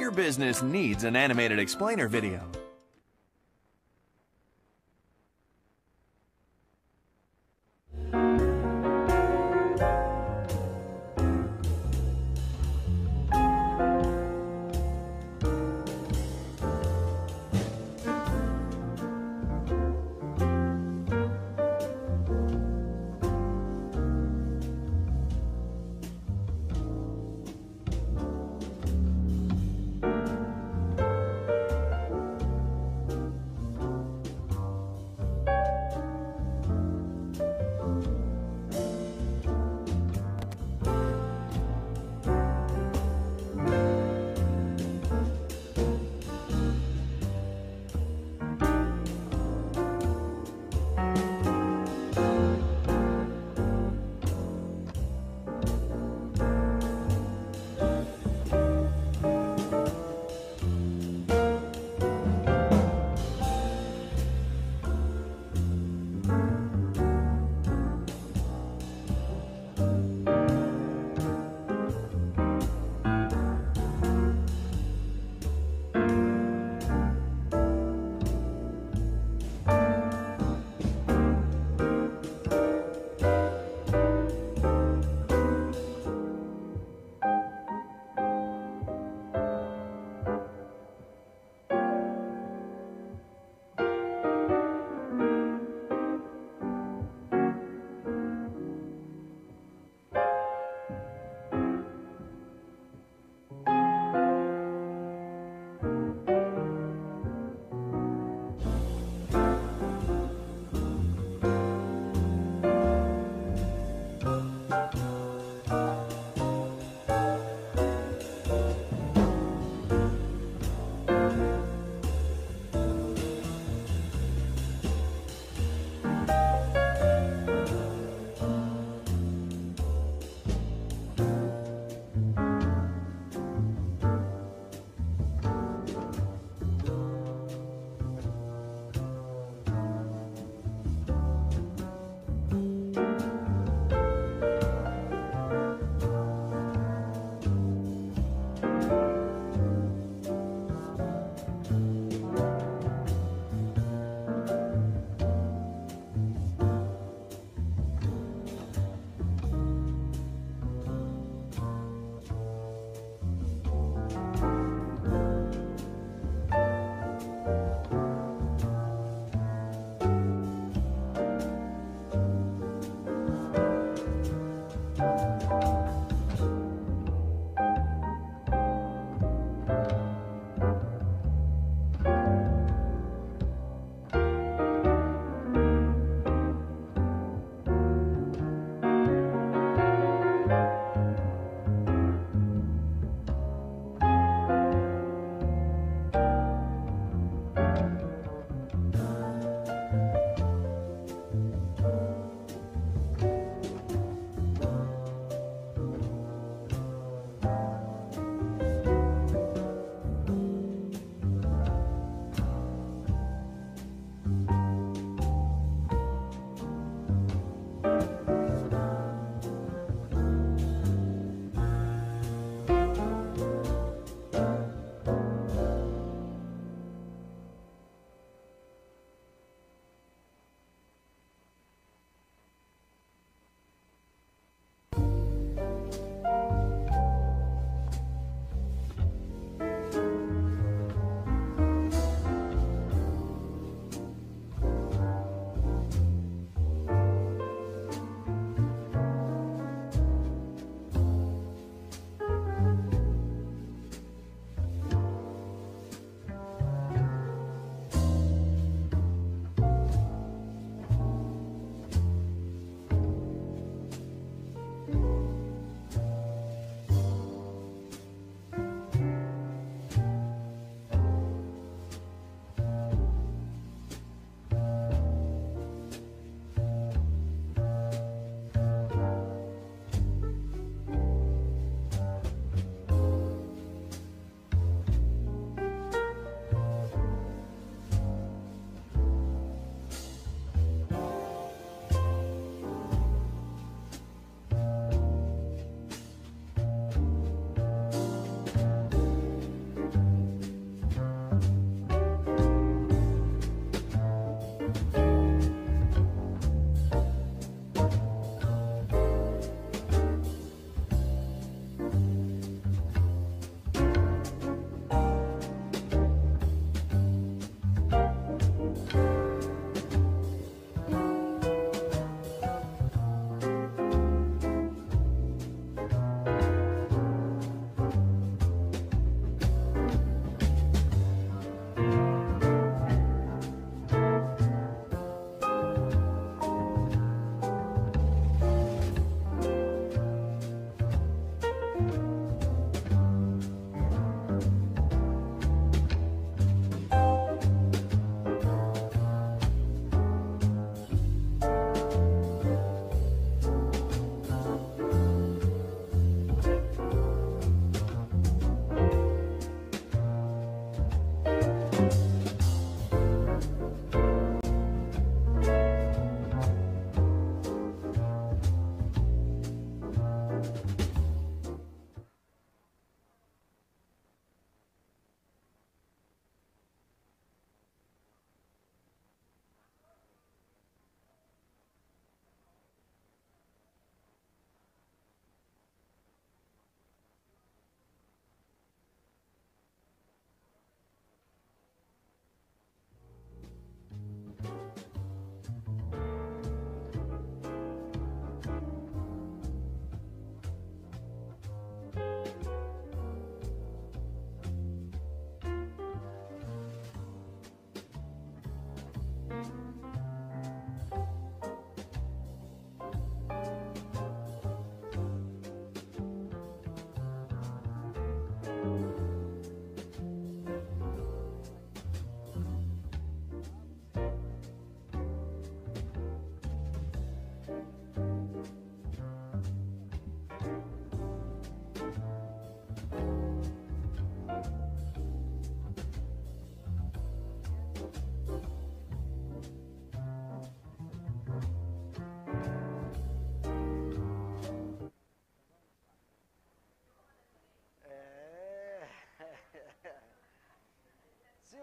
Your business needs an animated explainer video.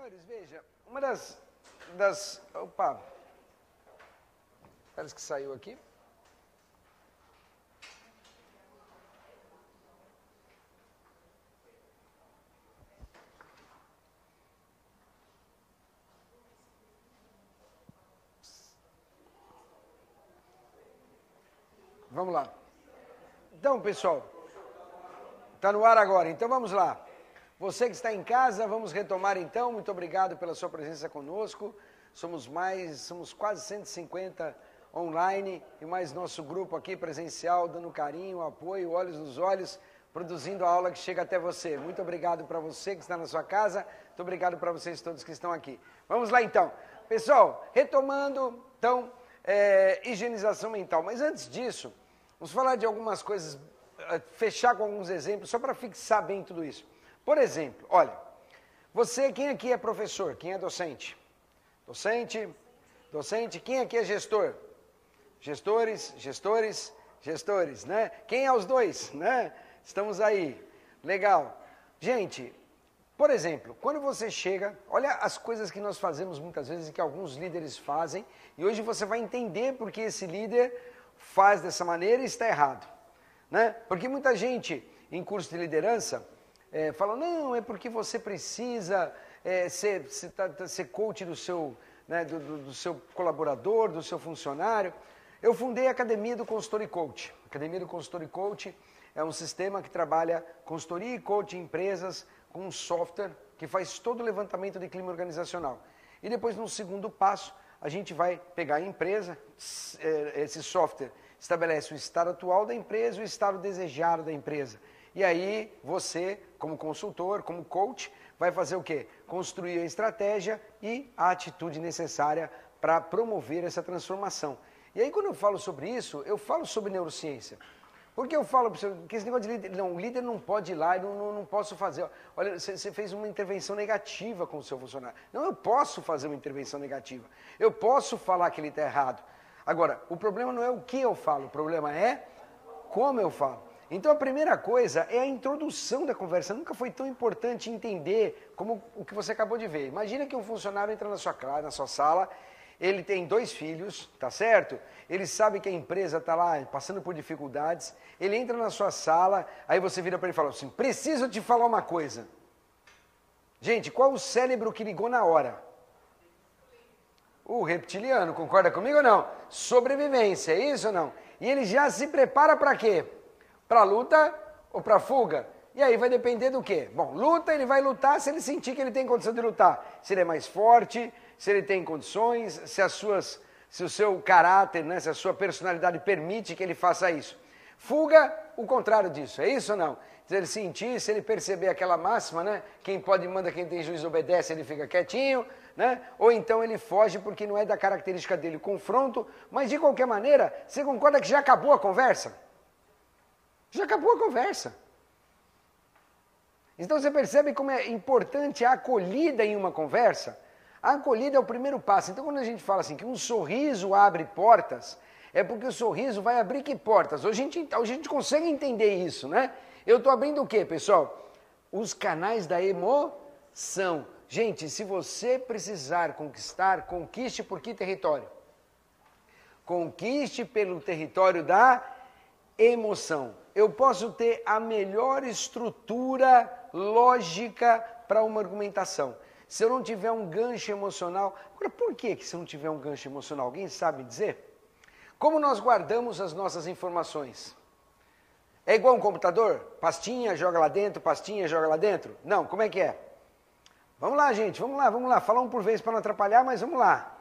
Senhores, veja, uma Opa! Parece que saiu aqui. Vamos lá. Então, pessoal, está no ar agora, então vamos lá. Você que está em casa, vamos retomar então. Muito obrigado pela sua presença conosco. Somos quase 150 online e mais nosso grupo aqui presencial, dando carinho, apoio, olhos nos olhos, produzindo a aula que chega até você. Muito obrigado para você que está na sua casa, muito obrigado para vocês todos que estão aqui. Vamos lá então. Pessoal, retomando, então, higienização mental. Mas antes disso, vamos falar de algumas coisas, fechar com alguns exemplos, só para fixar bem tudo isso. Por exemplo, olha, quem aqui é professor? Quem é docente? Docente, quem aqui é gestor? Gestores, né? Quem é os dois, né? Estamos aí, legal. Gente, por exemplo, quando você chega, olha as coisas que nós fazemos muitas vezes e que alguns líderes fazem, e hoje você vai entender porque esse líder faz dessa maneira e está errado, né? Porque muita gente em curso de liderança fala, não, é porque você precisa ser coach do seu, né, do seu colaborador, do seu funcionário. Eu fundei a Academia do Consultor e Coach. A Academia do Consultor e Coach é um sistema que trabalha consultoria e coach em empresas com um software que faz todo o levantamento de clima organizacional. E depois, no segundo passo, a gente vai pegar a empresa, esse software estabelece o estado atual da empresa e o estado desejado da empresa. E aí, você, como consultor, como coach, vai fazer o quê? Construir a estratégia e a atitude necessária para promover essa transformação. E aí, quando eu falo sobre isso, eu falo sobre neurociência. Porque eu falo que esse negócio de líder, não, o líder não pode ir lá, eu não posso fazer. Olha, você fez uma intervenção negativa com o seu funcionário. Não, eu posso fazer uma intervenção negativa. Eu posso falar que ele está errado. Agora, o problema não é o que eu falo, o problema é como eu falo. Então a primeira coisa é a introdução da conversa. Nunca foi tão importante entender como o que você acabou de ver. Imagina que um funcionário entra na sua sala, ele tem 2 filhos, tá certo? Ele sabe que a empresa está lá passando por dificuldades, ele entra na sua sala, aí você vira para ele e fala assim, preciso te falar uma coisa. Gente, qual o cérebro que ligou na hora? O reptiliano, concorda comigo ou não? Sobrevivência, é isso ou não? E ele já se prepara para quê? Para luta ou para fuga? E aí vai depender do quê? Bom, luta, ele vai lutar se ele sentir que ele tem condição de lutar. Se ele é mais forte, se ele tem condições, se o seu caráter, né, se a sua personalidade permite que ele faça isso. Fuga, o contrário disso, é isso ou não? Se ele sentir, se ele perceber aquela máxima, né? Quem pode manda, quem tem juízo obedece, ele fica quietinho, né? Ou então ele foge porque não é da característica dele o confronto, mas de qualquer maneira, você concorda que já acabou a conversa? Já acabou a conversa. Então você percebe como é importante a acolhida em uma conversa? A acolhida é o primeiro passo. Então quando a gente fala assim que um sorriso abre portas, é porque o sorriso vai abrir que portas? Hoje a gente consegue entender isso, né? Eu estou abrindo o quê, pessoal? Os canais da emoção. Gente, se você precisar conquistar, conquiste por que território? Conquiste pelo território da emoção. Eu posso ter a melhor estrutura lógica para uma argumentação. Se eu não tiver um gancho emocional... Agora, por que se eu não tiver um gancho emocional? Alguém sabe dizer? Como nós guardamos as nossas informações? É igual um computador? Pastinha, joga lá dentro, pastinha, joga lá dentro? Não, como é que é? Vamos lá, gente, vamos lá. Fala um por vez para não atrapalhar, mas vamos lá.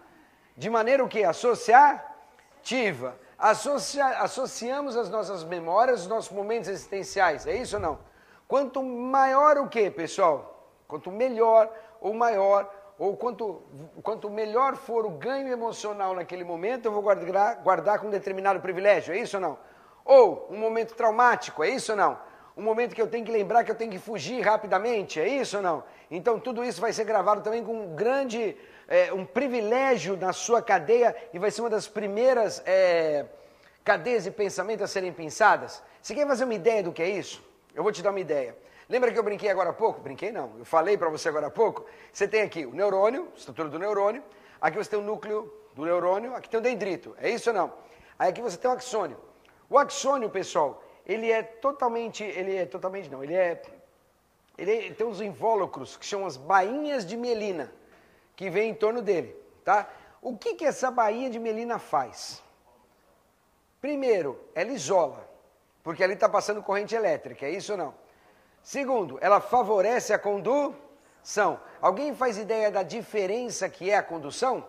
De maneira o quê? Associativa. Associamos as nossas memórias, os nossos momentos existenciais, é isso ou não? Quanto maior o quê, pessoal? Quanto melhor ou maior, ou quanto melhor for o ganho emocional naquele momento, eu vou guardar com um determinado privilégio, é isso ou não? Ou um momento traumático, é isso ou não? Um momento que eu tenho que lembrar que eu tenho que fugir rapidamente, é isso ou não? Então tudo isso vai ser gravado também com um grande... um privilégio na sua cadeia e vai ser uma das primeiras cadeias de pensamento a serem pensadas. Você quer fazer uma ideia do que é isso? Eu vou te dar uma ideia. Lembra que eu brinquei agora há pouco? Brinquei não, eu falei para você agora há pouco. Você tem aqui o neurônio, estrutura do neurônio, aqui você tem o núcleo do neurônio, aqui tem o dendrito, é isso ou não? Aí aqui você tem o axônio. O axônio, pessoal, ele tem uns invólucros, que chamam as bainhas de mielina, que vem em torno dele, tá? O que essa bainha de mielina faz? Primeiro, ela isola, porque ali está passando corrente elétrica, é isso ou não? Segundo, ela favorece a condução. Alguém faz ideia da diferença que é a condução?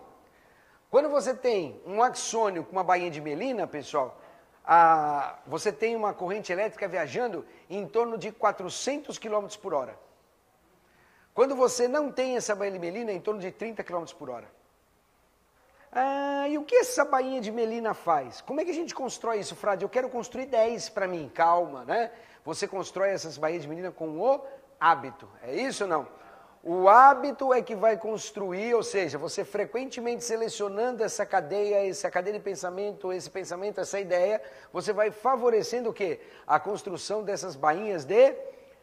Quando você tem um axônio com uma bainha de mielina, pessoal, você tem uma corrente elétrica viajando em torno de 400 km por hora. Quando você não tem essa bainha de mielina, é em torno de 30 km por hora. E o que essa bainha de mielina faz? Como é que a gente constrói isso, Frade? Eu quero construir 10 para mim, calma, né? Você constrói essas bainhas de mielina com o hábito, é isso ou não? O hábito é que vai construir, ou seja, você frequentemente selecionando essa cadeia de pensamento, esse pensamento, essa ideia, você vai favorecendo o quê? A construção dessas bainhas de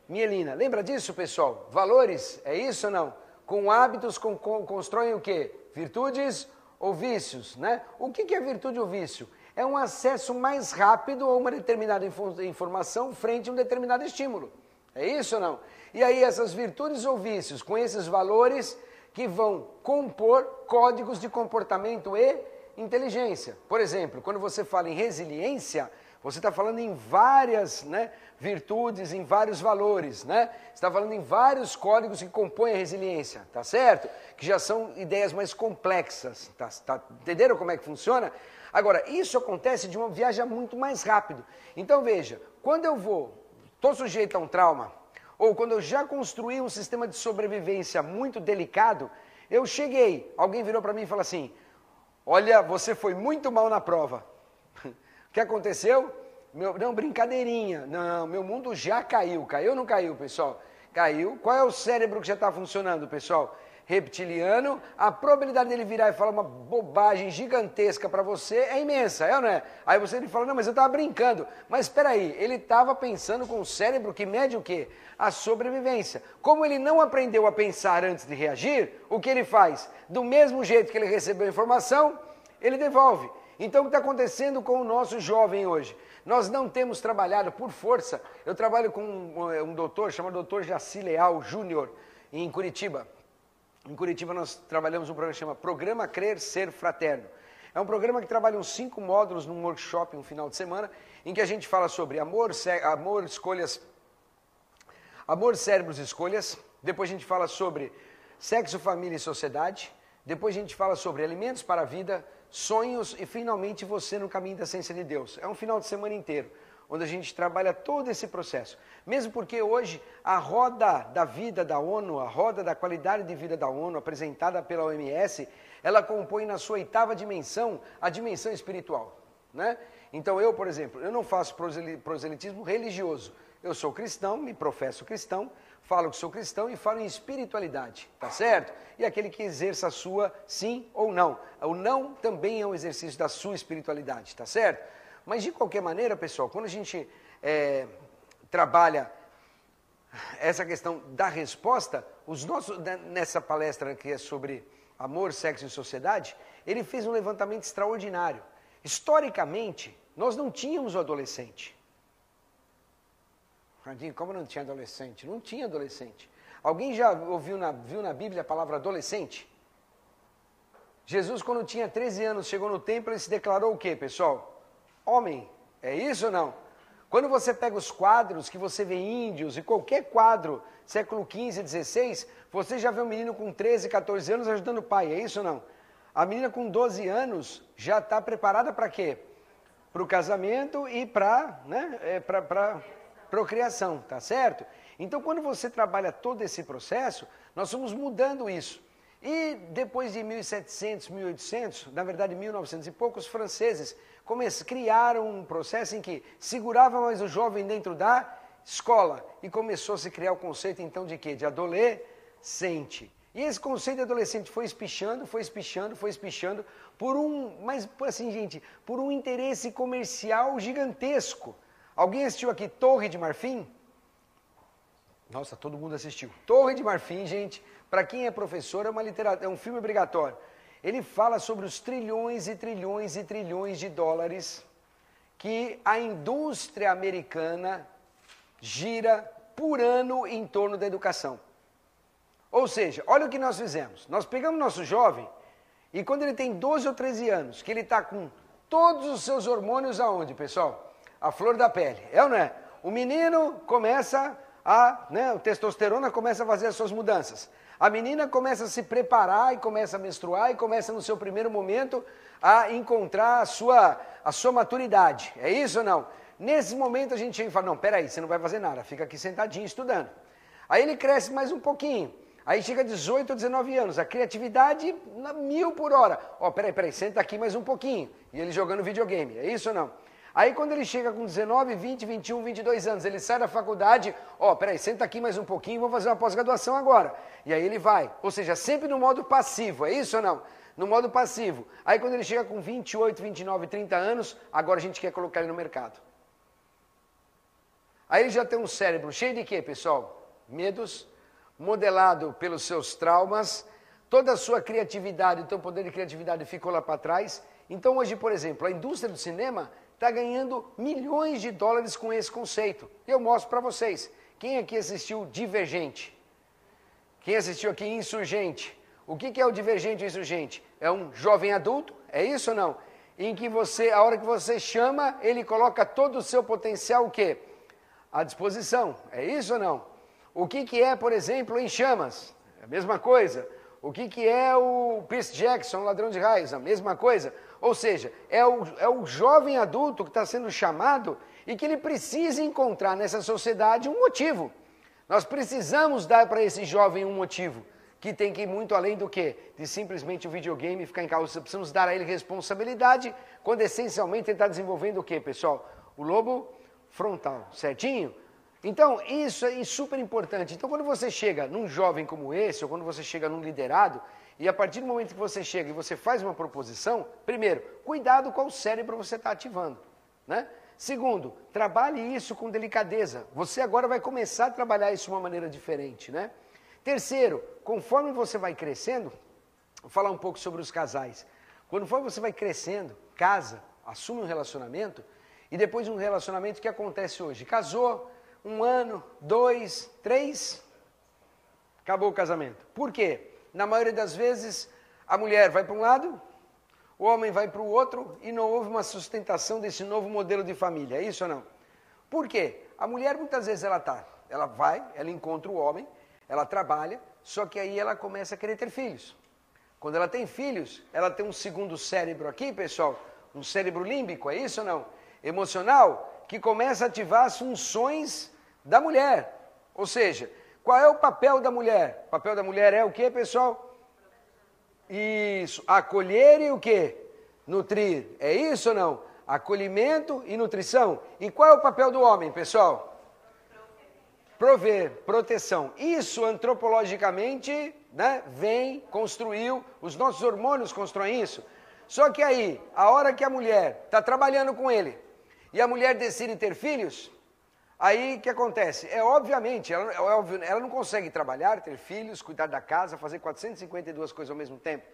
mielina. Lembra disso, pessoal? Valores, é isso ou não? Com hábitos constroem o quê? Virtudes ou vícios, né? O que é virtude ou vício? É um acesso mais rápido a uma determinada informação frente a um determinado estímulo. É isso ou não? E aí essas virtudes ou vícios, com esses valores que vão compor códigos de comportamento e inteligência. Por exemplo, quando você fala em resiliência, você está falando em várias virtudes, em vários valores, né? Você está falando em vários códigos que compõem a resiliência, tá certo? Que já são ideias mais complexas, entenderam como é que funciona? Agora, isso acontece de uma viagem muito mais rápido. Então veja, quando eu estou sujeito a um trauma, ou quando eu já construí um sistema de sobrevivência muito delicado, eu cheguei, alguém virou para mim e falou assim, olha, você foi muito mal na prova. O que aconteceu? Não, brincadeirinha. Não, meu mundo já caiu. Caiu ou não caiu, pessoal? Caiu. Qual é o cérebro que já está funcionando, pessoal? Reptiliano. A probabilidade dele virar e falar uma bobagem gigantesca para você é imensa, é ou não é? Aí ele fala, não, mas eu estava brincando. Mas espera aí, ele estava pensando com o cérebro que mede o quê? A sobrevivência. Como ele não aprendeu a pensar antes de reagir, o que ele faz? Do mesmo jeito que ele recebeu a informação, ele devolve. Então, o que está acontecendo com o nosso jovem hoje? Nós não temos trabalhado por força. Eu trabalho com um doutor, chamado Dr. Jaci Leal Júnior, em Curitiba. Em Curitiba nós trabalhamos um programa que chama Programa Crer Ser Fraterno. É um programa que trabalha uns 5 módulos num workshop, um final de semana, em que a gente fala sobre amor, cérebros e escolhas. Depois a gente fala sobre sexo, família e sociedade. Depois a gente fala sobre alimentos para a vida, sonhos e finalmente você no caminho da essência de Deus. É um final de semana inteiro, onde a gente trabalha todo esse processo. Mesmo porque hoje a roda da vida da ONU, a roda da qualidade de vida da ONU, apresentada pela OMS, ela compõe na sua 8ª dimensão a dimensão espiritual, né? Então eu, por exemplo, eu não faço proselitismo religioso. Eu sou cristão, me professo cristão, falo que sou cristão e falo em espiritualidade, tá certo? E aquele que exerça a sua sim ou não. O não também é um exercício da sua espiritualidade, tá certo? Mas de qualquer maneira, pessoal, quando a gente trabalha essa questão da resposta, nessa palestra que é sobre amor, sexo e sociedade, ele fez um levantamento extraordinário. Historicamente, nós não tínhamos o adolescente. Como não tinha adolescente? Não tinha adolescente. Alguém já viu na Bíblia a palavra adolescente? Jesus, quando tinha 13 anos, chegou no templo e se declarou o quê, pessoal? Homem. É isso ou não? Quando você pega os quadros que você vê índios, e qualquer quadro, século XV, XVI, você já vê um menino com 13, 14 anos ajudando o pai, é isso ou não? A menina com 12 anos já está preparada para quê? Para o casamento e para procriação, tá certo? Então, quando você trabalha todo esse processo, nós fomos mudando isso. E depois de 1700, 1800, na verdade 1900 e poucos, os franceses criaram um processo em que segurava mais o jovem dentro da escola e começou a se criar o conceito então de quê? De adolescente. E esse conceito de adolescente foi espichando, por um interesse comercial gigantesco. Alguém assistiu aqui Torre de Marfim? Nossa, todo mundo assistiu. Torre de Marfim, gente, para quem é professor, é um filme obrigatório. Ele fala sobre os trilhões e trilhões e trilhões de dólares que a indústria americana gira por ano em torno da educação. Ou seja, olha o que nós fizemos. Nós pegamos nosso jovem e quando ele tem 12 ou 13 anos, que ele está com todos os seus hormônios aonde, pessoal? A flor da pele, é ou não é? O menino começa o testosterona começa a fazer as suas mudanças. A menina começa a se preparar e começa a menstruar e começa no seu primeiro momento a encontrar a sua maturidade. É isso ou não? Nesse momento a gente chega e fala, não, peraí, você não vai fazer nada, fica aqui sentadinho estudando. Aí ele cresce mais um pouquinho. Aí chega a 18 ou 19 anos, a criatividade 1000 por hora. Ó, peraí, senta aqui mais um pouquinho. E ele jogando videogame, é isso ou não? Aí quando ele chega com 19, 20, 21, 22 anos, ele sai da faculdade, ó, peraí, senta aqui mais um pouquinho, vou fazer uma pós-graduação agora. E aí ele vai, ou seja, sempre no modo passivo, é isso ou não? No modo passivo. Aí quando ele chega com 28, 29, 30 anos, agora a gente quer colocar ele no mercado. Aí ele já tem um cérebro cheio de quê, pessoal? Medos, modelado pelos seus traumas, toda a sua criatividade, o teu poder de criatividade ficou lá para trás. Então hoje, por exemplo, a indústria do cinema está ganhando milhões de dólares com esse conceito. E eu mostro para vocês. Quem aqui assistiu Divergente? Quem assistiu aqui Insurgente? O que é o Divergente e o Insurgente? É um jovem adulto, é isso ou não? Em que você, a hora que você chama, ele coloca todo o seu potencial, o quê? À disposição, é isso ou não? O que é, por exemplo, Em Chamas? É a mesma coisa. O que é o Percy Jackson, Ladrão de Raios? A mesma coisa. Ou seja, é o jovem adulto que está sendo chamado e que ele precisa encontrar nessa sociedade um motivo. Nós precisamos dar para esse jovem um motivo, que tem que ir muito além do quê? De simplesmente o videogame ficar em casa. Precisamos dar a ele responsabilidade, quando essencialmente ele está desenvolvendo o quê, pessoal? O lobo frontal, certinho? Então, isso é super importante. Então, quando você chega num jovem como esse, ou quando você chega num liderado, e a partir do momento que você chega e você faz uma proposição, primeiro, cuidado qual cérebro você está ativando, né? Segundo, trabalhe isso com delicadeza. Você agora vai começar a trabalhar isso de uma maneira diferente, né? Terceiro, conforme você vai crescendo, vou falar um pouco sobre os casais. Conforme você vai crescendo, casa, assume um relacionamento, e depois de um relacionamento, o que acontece hoje? Casou, 1 ano, 2, 3, acabou o casamento. Por quê? Na maioria das vezes, a mulher vai para um lado, o homem vai para o outro e não houve uma sustentação desse novo modelo de família, é isso ou não? Por quê? A mulher muitas vezes ela encontra o homem, ela trabalha, só que aí ela começa a querer ter filhos. Quando ela tem filhos, ela tem um segundo cérebro aqui, pessoal, um cérebro límbico, é isso ou não? Emocional, que começa a ativar as funções da mulher. Ou seja, qual é o papel da mulher? O papel da mulher é o quê, pessoal? Isso, acolher e o quê? Nutrir. É isso ou não? Acolhimento e nutrição. E qual é o papel do homem, pessoal? Prover, proteção. Isso antropologicamente, né, construiu, os nossos hormônios constroem isso. Só que aí, a hora que a mulher está trabalhando com ele e a mulher decide ter filhos, aí o que acontece? Obviamente, ela não consegue trabalhar, ter filhos, cuidar da casa, fazer 452 coisas ao mesmo tempo.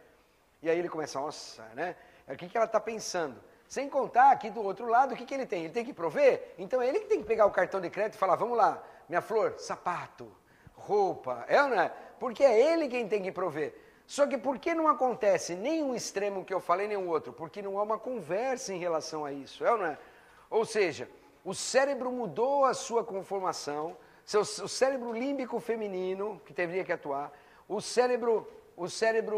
E aí ele começa, nossa, né? O que ela está pensando? Sem contar aqui do outro lado, o que ele tem? Ele tem que prover? Então é ele que tem que pegar o cartão de crédito e falar, vamos lá, minha flor, sapato, roupa, é ou não é? Porque é ele quem tem que prover. Só que por que não acontece nem um extremo que eu falei, nem o outro? Porque não há uma conversa em relação a isso, é ou não é? Ou seja, o cérebro mudou a sua conformação, o cérebro límbico feminino, que deveria que atuar, o cérebro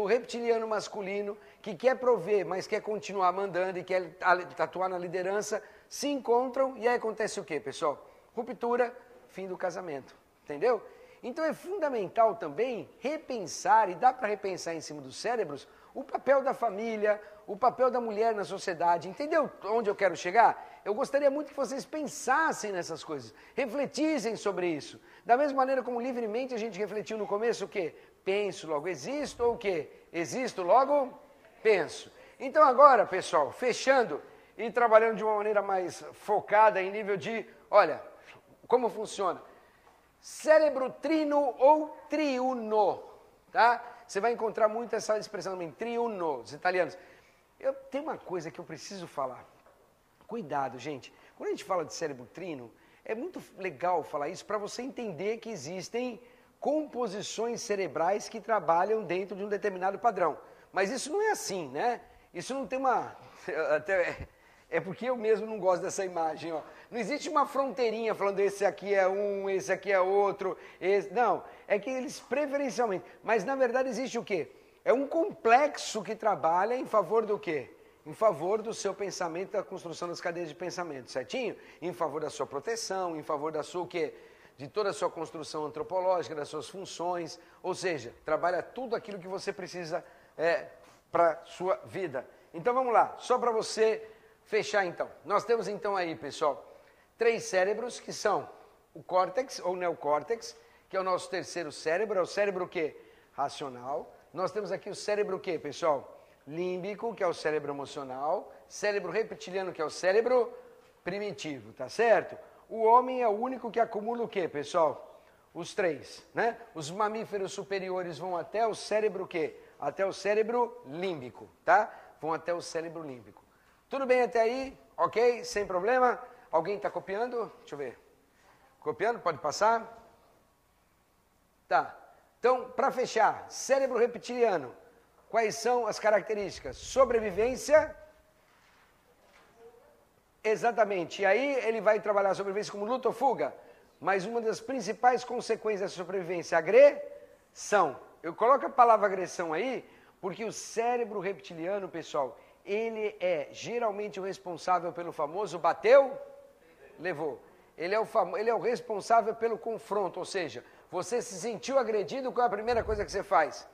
reptiliano masculino, que quer prover, mas quer continuar mandando e quer atuar na liderança, se encontram e aí acontece o quê, pessoal? Ruptura, fim do casamento, entendeu? Então é fundamental também repensar, e dá para repensar em cima dos cérebros, o papel da família, o papel da mulher na sociedade. Entendeu onde eu quero chegar? Eu gostaria muito que vocês pensassem nessas coisas, refletissem sobre isso. Da mesma maneira como livremente a gente refletiu no começo o quê? Penso, logo existo, ou o quê? Existo, logo penso. Então agora, pessoal, fechando e trabalhando de uma maneira mais focada em nível de, olha, como funciona? cérebro trino ou triuno, tá? Você vai encontrar muito essa expressão também, triuno, os italianos. Tem uma coisa que eu preciso falar. Cuidado, gente. Quando a gente fala de cérebro trino, é muito legal falar isso para você entender que existem composições cerebrais que trabalham dentro de um determinado padrão. Mas isso não é assim, né? Isso não tem uma... É porque eu mesmo não gosto dessa imagem, ó. Não existe uma fronteirinha falando esse aqui é um, esse aqui é outro, esse... Não, é que eles preferencialmente... Mas na verdade existe o quê? É um complexo que trabalha em favor do quê? Em favor do seu pensamento, da construção das cadeias de pensamento, certinho? Em favor da sua proteção, em favor da sua o quê? De toda a sua construção antropológica, das suas funções, ou seja, trabalha tudo aquilo que você precisa para a sua vida. Então vamos lá, só para você fechar então. Nós temos então aí, pessoal, 3 cérebros que são o córtex ou neocórtex, que é o nosso terceiro cérebro, é o cérebro o quê? Racional. Nós temos aqui o cérebro o quê, pessoal? Límbico, que é o cérebro emocional, cérebro reptiliano, que é o cérebro primitivo, tá certo? O homem é o único que acumula o quê, pessoal? Os 3, né? Os mamíferos superiores vão até o cérebro o quê? Até o cérebro límbico, tá? Vão até o cérebro límbico. Tudo bem até aí? Ok? Sem problema? Alguém está copiando? Deixa eu ver. Copiando? Pode passar? Tá. Então, para fechar, cérebro reptiliano. Quais são as características? Sobrevivência. Exatamente. E aí ele vai trabalhar a sobrevivência como luta ou fuga. Mas uma das principais consequências da sobrevivência é agressão. Eu coloco a palavra agressão aí, porque o cérebro reptiliano, pessoal, ele é geralmente o responsável pelo famoso bateu, levou. Ele é o responsável pelo confronto, ou seja, você se sentiu agredido, qual é a primeira coisa que você faz?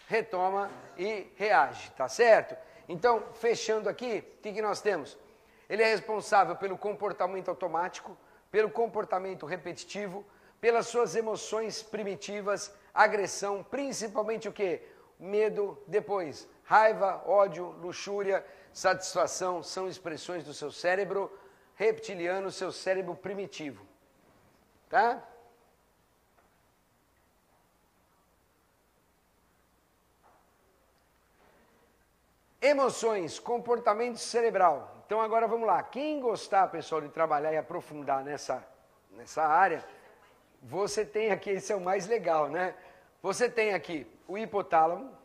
Retoma e reage, tá certo? Então, fechando aqui, o que nós temos? Ele é responsável pelo comportamento automático, pelo comportamento repetitivo, pelas suas emoções primitivas, agressão, principalmente o quê? Medo, depois raiva, ódio, luxúria, satisfação, são expressões do seu cérebro reptiliano, seu cérebro primitivo. Tá? Emoções, comportamento cerebral. Então agora vamos lá. Quem gostar, pessoal, de trabalhar e aprofundar nessa área, você tem aqui, esse é o mais legal, né? Você tem aqui o hipotálamo,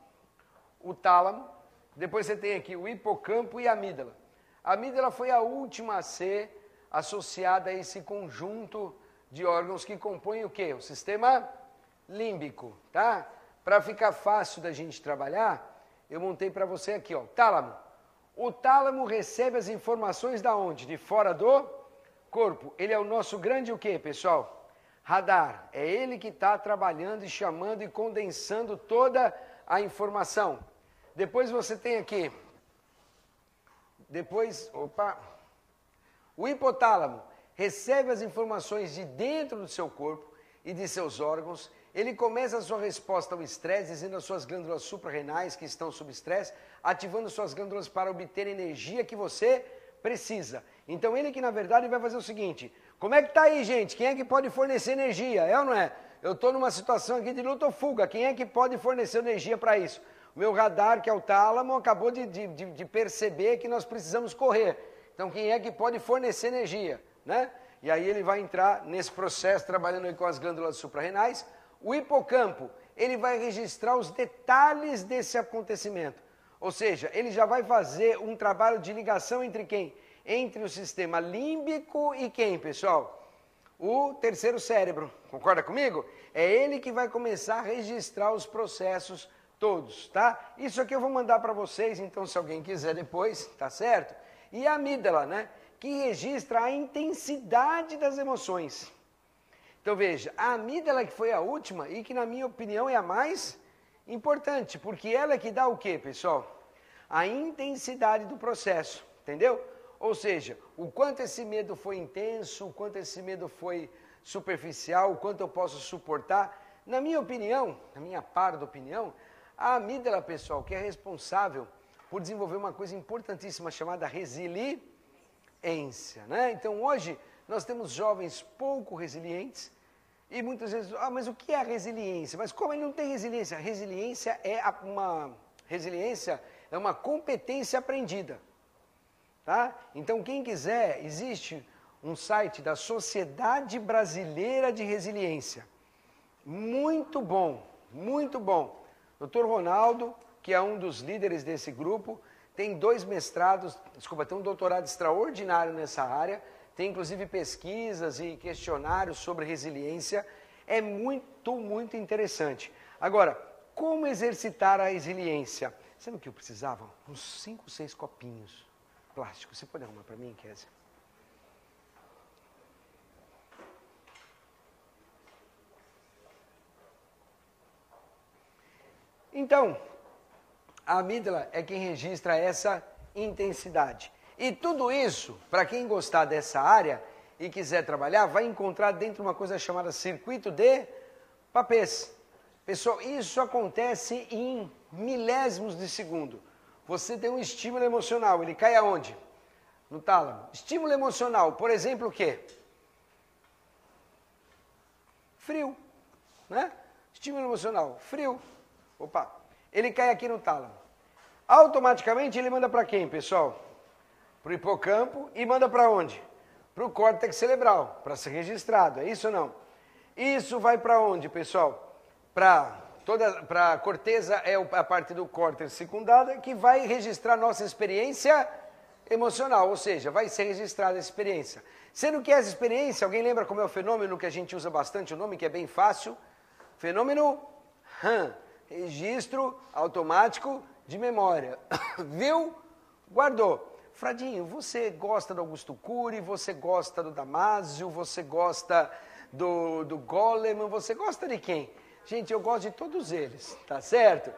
o tálamo, depois você tem aqui o hipocampo e a amígdala. A amígdala foi a última a ser associada a esse conjunto de órgãos que compõem o quê? O sistema límbico, tá? Para ficar fácil da gente trabalhar, eu montei para você aqui, ó, tálamo. O tálamo recebe as informações da onde? De fora do corpo. Ele é o nosso grande o quê, pessoal? Radar. É ele que está trabalhando e chamando e condensando toda a informação. Depois você tem aqui, o hipotálamo recebe as informações de dentro do seu corpo e de seus órgãos. Ele começa a sua resposta ao estresse, dizendo as suas glândulas suprarrenais que estão sob estresse, ativando suas glândulas para obter a energia que você precisa. Então ele que na verdade vai fazer o seguinte, como é que tá aí, gente? Quem é que pode fornecer energia? É ou não é? Eu estou numa situação aqui de luta ou fuga, quem é que pode fornecer energia para isso? O meu radar, que é o tálamo, acabou de perceber que nós precisamos correr. Então quem é que pode fornecer energia, né? E aí ele vai entrar nesse processo, trabalhando aí com as glândulas suprarrenais. O hipocampo, ele vai registrar os detalhes desse acontecimento. Ou seja, ele já vai fazer um trabalho de ligação entre quem? Entre o sistema límbico e quem, pessoal? O terceiro cérebro. Concorda comigo? É ele que vai começar a registrar os processos todos, tá? Isso aqui eu vou mandar para vocês, então se alguém quiser depois, tá certo? E a amígdala, né? Que registra a intensidade das emoções. Então veja, a amígdala que foi a última e que na minha opinião é a mais importante, porque ela é que dá o quê, pessoal? A intensidade do processo, entendeu? Ou seja, o quanto esse medo foi intenso, o quanto esse medo foi superficial, o quanto eu posso suportar. Na minha opinião, na minha parda opinião, a amígdala, pessoal, que é responsável por desenvolver uma coisa importantíssima chamada resiliência, né? Então hoje nós temos jovens pouco resilientes, E muitas vezes, mas o que é a resiliência? Mas como ele não tem resiliência? Resiliência é uma competência aprendida. Tá? Então, quem quiser, existe um site da Sociedade Brasileira de Resiliência. Muito bom, muito bom. Dr. Ronaldo, que é um dos líderes desse grupo, tem 2 mestrados, tem um doutorado extraordinário nessa área, tem inclusive pesquisas e questionários sobre resiliência. É muito, muito interessante. Agora, como exercitar a resiliência? Sabe o que eu precisava? Uns 5, 6 copinhos plásticos. Você pode arrumar para mim, Kézia? Então, a amígdala é quem registra essa intensidade. E tudo isso, para quem gostar dessa área e quiser trabalhar, vai encontrar dentro de uma coisa chamada circuito de Papez. Pessoal, isso acontece em milésimos de segundo. Você tem um estímulo emocional, ele cai aonde? No tálamo. Estímulo emocional, por exemplo, o quê? Frio, né? Estímulo emocional, frio. Opa, ele cai aqui no tálamo. Automaticamente ele manda para quem, pessoal? Para o hipocampo e manda para onde? Para o córtex cerebral, para ser registrado, é isso ou não? Isso vai para onde, pessoal? Para a corteza, é a parte do córtex secundada, que vai registrar nossa experiência emocional, ou seja, vai ser registrada a experiência. Sendo que essa experiência, alguém lembra como é o fenômeno que a gente usa bastante, o nome que é bem fácil? Fenômeno RAM. Registro automático de memória. Viu? Guardou. Fradinho, você gosta do Augusto Cury, você gosta do Damasio, você gosta do Goleman, você gosta de quem? Gente, eu gosto de todos eles, tá certo?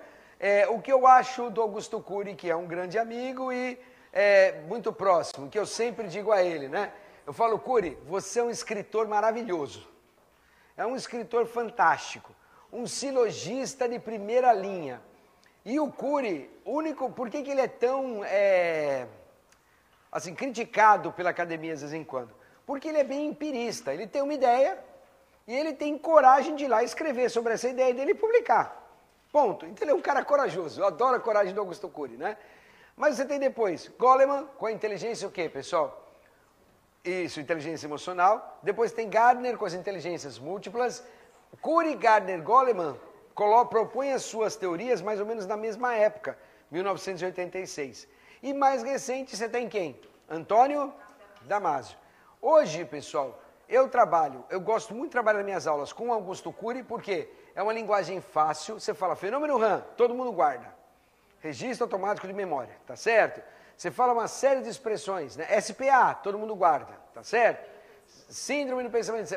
O que eu acho do Augusto Cury, que é um grande amigo e muito próximo, que eu sempre digo a ele, né? Eu falo, Cury, você é um escritor maravilhoso. É um escritor fantástico. Um silogista de primeira linha. E o Cury, por que ele é tão assim, criticado pela academia de vez em quando? Porque ele é bem empirista, ele tem uma ideia e ele tem coragem de ir lá escrever sobre essa ideia dele e publicar. Ponto. Então ele é um cara corajoso, eu adoro a coragem do Augusto Cury, né? Mas você tem depois Goleman, com a inteligência o quê, pessoal? Isso, inteligência emocional. Depois tem Gardner, com as inteligências múltiplas. Cury, Gardner, Goleman propõem as suas teorias mais ou menos na mesma época, 1986. E mais recente você tem quem? Antônio Damasio. Hoje, pessoal, eu gosto muito de trabalhar nas minhas aulas com Augusto Cury, porque é uma linguagem fácil, você fala fenômeno RAM, todo mundo guarda. Registro automático de memória, tá certo? Você fala uma série de expressões, né? SPA, todo mundo guarda, tá certo? Síndrome do pensamento,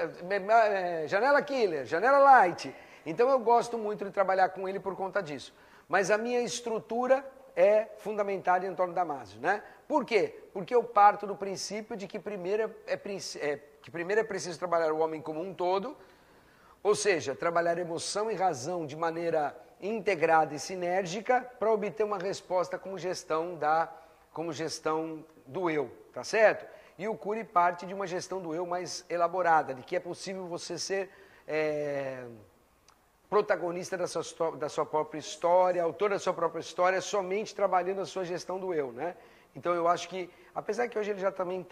janela killer, janela light. Então eu gosto muito de trabalhar com ele por conta disso. Mas a minha estrutura é fundamentada em Antônio Damasio, né? Por quê? Porque eu parto do princípio de que primeiro é preciso trabalhar o homem como um todo, ou seja, trabalhar emoção e razão de maneira integrada e sinérgica para obter uma resposta como gestão do eu, tá certo? E o Cury parte de uma gestão do eu mais elaborada, de que é possível você ser protagonista da sua própria história, autor da sua própria história, somente trabalhando a sua gestão do eu, né? Então eu acho que, apesar que hoje ele já também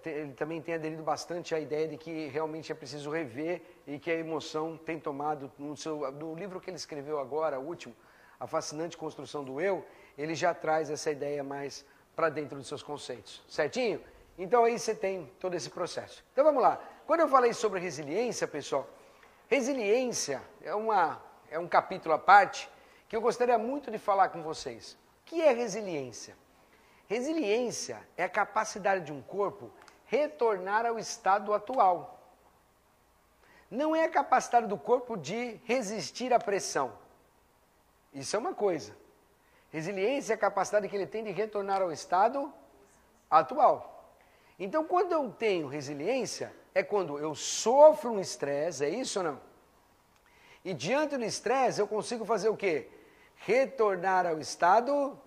ele também tem aderido bastante à ideia de que realmente é preciso rever e que a emoção tem tomado, no livro que ele escreveu agora, o último, A Fascinante Construção do Eu, ele já traz essa ideia mais para dentro dos seus conceitos, certinho? Então aí você tem todo esse processo. Então vamos lá. Quando eu falei sobre resiliência, pessoal, resiliência é um capítulo à parte que eu gostaria muito de falar com vocês. O que é resiliência? Resiliência é a capacidade de um corpo retornar ao estado atual. Não é a capacidade do corpo de resistir à pressão. Isso é uma coisa. Resiliência é a capacidade que ele tem de retornar ao estado atual. Então, quando eu tenho resiliência, é quando eu sofro um estresse, é isso ou não? E diante do estresse, eu consigo fazer o quê? Retornar ao estado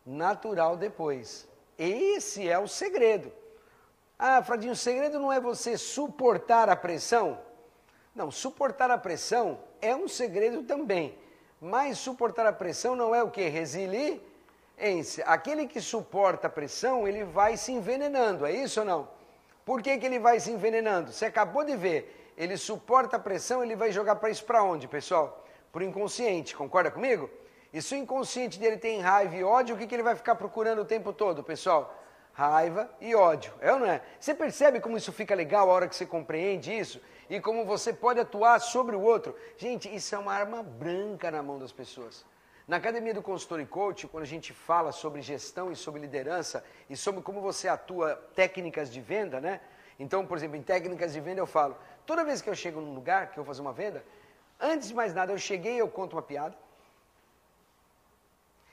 natural depois. Esse é o segredo. Ah, Fradinho, o segredo não é você suportar a pressão? Não, suportar a pressão é um segredo também. Mas suportar a pressão não é o quê? Resiliência. Aquele que suporta a pressão, ele vai se envenenando, é isso ou não? Por que ele vai se envenenando? Você acabou de ver, ele suporta a pressão, ele vai jogar para isso para onde, pessoal? Para o inconsciente, concorda comigo? E se o inconsciente dele tem raiva e ódio, o que ele vai ficar procurando o tempo todo, pessoal? Raiva e ódio, é ou não é? Você percebe como isso fica legal a hora que você compreende isso? E como você pode atuar sobre o outro? Gente, isso é uma arma branca na mão das pessoas. Na Academia do Consultor e Coach, quando a gente fala sobre gestão e sobre liderança e sobre como você atua técnicas de venda, né? Então, por exemplo, em técnicas de venda eu falo, toda vez que eu chego num lugar que eu vou fazer uma venda, antes de mais nada eu cheguei e eu conto uma piada.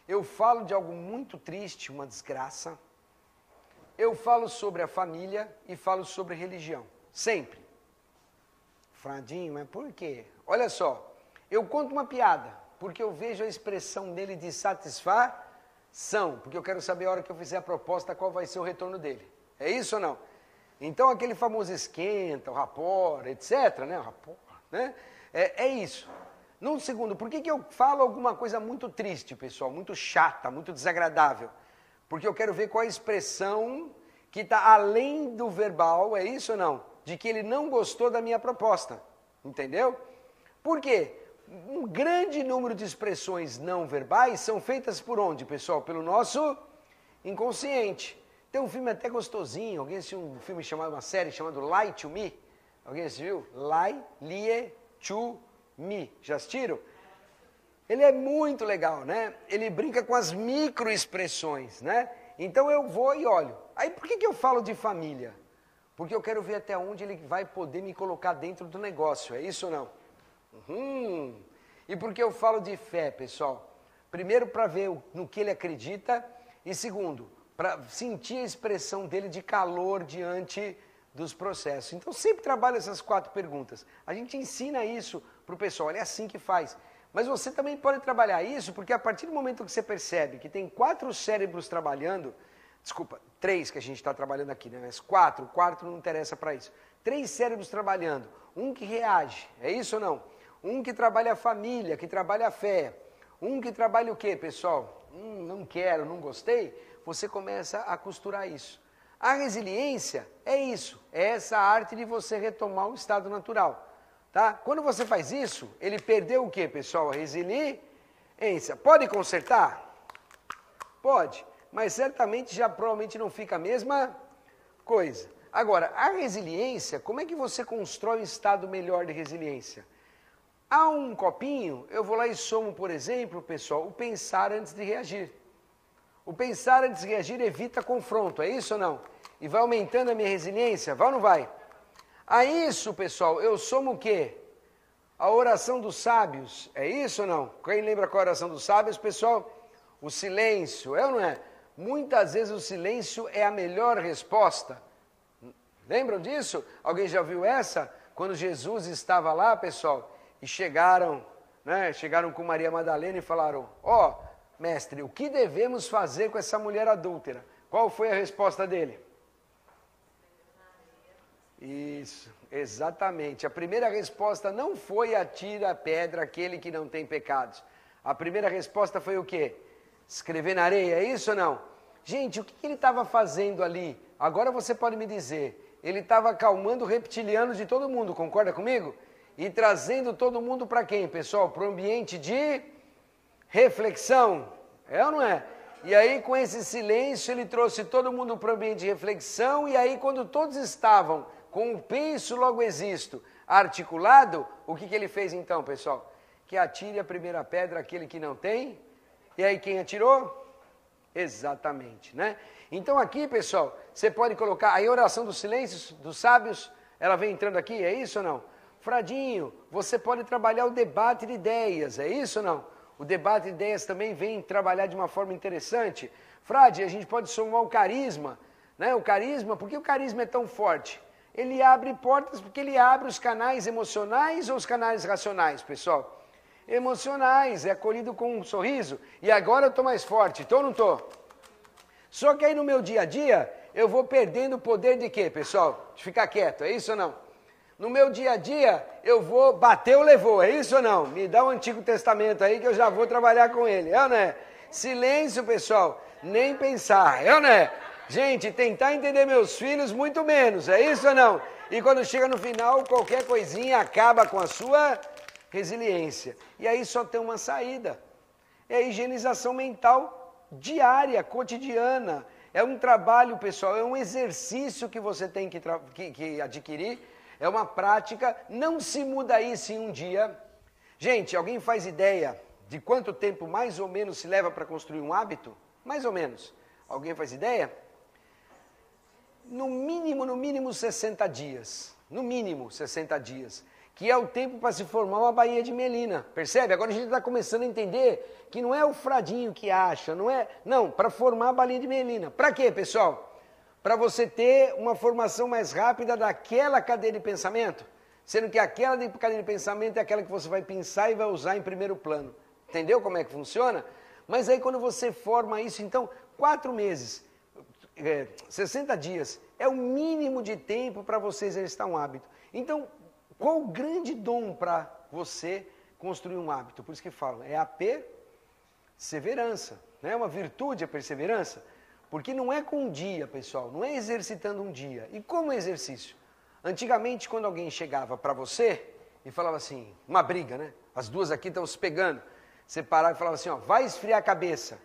Eu falo de algo muito triste, uma desgraça. Eu falo sobre a família e falo sobre religião. Sempre. Fradinho, mas por quê? Olha só, eu conto uma piada, porque eu vejo a expressão dele de satisfação, porque eu quero saber a hora que eu fizer a proposta, qual vai ser o retorno dele. É isso ou não? Então aquele famoso esquenta, o rapport, etc., né? O rapport, né? É isso. Num segundo, por que eu falo alguma coisa muito triste, pessoal? Muito chata, muito desagradável? Porque eu quero ver qual a expressão que está além do verbal, é isso ou não? De que ele não gostou da minha proposta, entendeu? Por quê? Um grande número de expressões não verbais são feitas por onde, pessoal? Pelo nosso inconsciente. Tem um filme até gostosinho, alguém assistiu uma série chamada Lie to Me? Alguém assistiu? Lie to Me. Já assistiram? Ele é muito legal, né? Ele brinca com as microexpressões, né? Então eu vou e olho. Aí por que eu falo de família? Porque eu quero ver até onde ele vai poder me colocar dentro do negócio, é isso ou não? E por que eu falo de fé, pessoal? Primeiro, para ver no que ele acredita, e segundo, para sentir a expressão dele de calor diante dos processos. Então, sempre trabalho essas 4 perguntas. A gente ensina isso para o pessoal, é assim que faz. Mas você também pode trabalhar isso, porque a partir do momento que você percebe que tem 4 cérebros trabalhando, 3 que a gente está trabalhando aqui, né? Mas 4, o quarto não interessa para isso. 3 cérebros trabalhando, um que reage, é isso ou não? Um que trabalha a família, que trabalha a fé. Um que trabalha o quê, pessoal? Não quero, não gostei. Você começa a costurar isso. A resiliência é isso, é essa arte de você retomar o estado natural. Tá? Quando você faz isso, ele perdeu o quê, pessoal? A resiliência. Pode consertar? Pode, mas certamente já provavelmente não fica a mesma coisa. Agora, a resiliência, como é que você constrói um estado melhor de resiliência? Há um copinho, eu vou lá e somo, por exemplo, pessoal, o pensar antes de reagir. O pensar antes de reagir evita confronto, é isso ou não? E vai aumentando a minha resiliência, vai ou não vai? A isso, pessoal, eu somo o quê? A oração dos sábios, é isso ou não? Quem lembra qual é a oração dos sábios, pessoal? O silêncio, é ou não é? Muitas vezes o silêncio é a melhor resposta. Lembram disso? Alguém já viu essa? Quando Jesus estava lá, pessoal, e chegaram com Maria Madalena e falaram, mestre, o que devemos fazer com essa mulher adúltera? Qual foi a resposta dele? Isso, exatamente. A primeira resposta não foi atira a pedra aquele que não tem pecados. A primeira resposta foi o quê? Escrever na areia, é isso ou não? Gente, o que ele estava fazendo ali? Agora você pode me dizer. Ele estava acalmando o reptiliano de todo mundo, concorda comigo? E trazendo todo mundo para quem, pessoal? Para o ambiente de reflexão, é ou não é? E aí com esse silêncio ele trouxe todo mundo para o ambiente de reflexão e aí quando todos estavam com o penso logo existo articulado, o que ele fez então, pessoal? Que atire a primeira pedra aquele que não tem, e aí quem atirou? Exatamente, né? Então aqui, pessoal, você pode colocar, a oração dos silêncios, dos sábios, ela vem entrando aqui, é isso ou não? Fradinho, você pode trabalhar o debate de ideias, é isso ou não? O debate de ideias também vem trabalhar de uma forma interessante. Frade, a gente pode somar o carisma, né? O carisma, por que o carisma é tão forte? Ele abre portas porque ele abre os canais emocionais ou os canais racionais, pessoal? Emocionais, é acolhido com um sorriso. E agora eu estou mais forte, estou ou não estou? Só que aí no meu dia a dia, eu vou perdendo o poder de quê, pessoal? De ficar quieto, é isso ou não? No meu dia a dia, eu vou, bateu, levou, é isso ou não? Me dá o Antigo Testamento aí que eu já vou trabalhar com ele, é ou não é? Silêncio, pessoal, nem pensar, é ou não é? Gente, tentar entender meus filhos, muito menos, é isso ou não? E quando chega no final, qualquer coisinha acaba com a sua resiliência. E aí só tem uma saída, é a higienização mental diária, cotidiana. É um trabalho, pessoal, é um exercício que você tem que adquirir, é uma prática, não se muda isso em um dia. Gente, alguém faz ideia de quanto tempo mais ou menos se leva para construir um hábito? Mais ou menos. Alguém faz ideia? No mínimo 60 dias. No mínimo 60 dias. Que é o tempo para se formar uma bainha de melina. Percebe? Agora a gente está começando a entender que não é o fradinho que acha, não é... Não, para formar a bainha de melina. Para quê, pessoal? Para você ter uma formação mais rápida daquela cadeia de pensamento. Sendo que aquela cadeia de pensamento é aquela que você vai pensar e vai usar em primeiro plano. Entendeu como é que funciona? Mas aí quando você forma isso, então, 4 meses, 60 dias, é o mínimo de tempo para você exercitar um hábito. Então, qual o grande dom para você construir um hábito? Por isso que falam, é a perseverança. Não é uma virtude a perseverança? Porque não é com um dia, pessoal, não é exercitando um dia. E como exercício? Antigamente, quando alguém chegava para você e falava assim, uma briga, né? As duas aqui estão se pegando. Você parava e falava assim, ó, vai esfriar a cabeça. O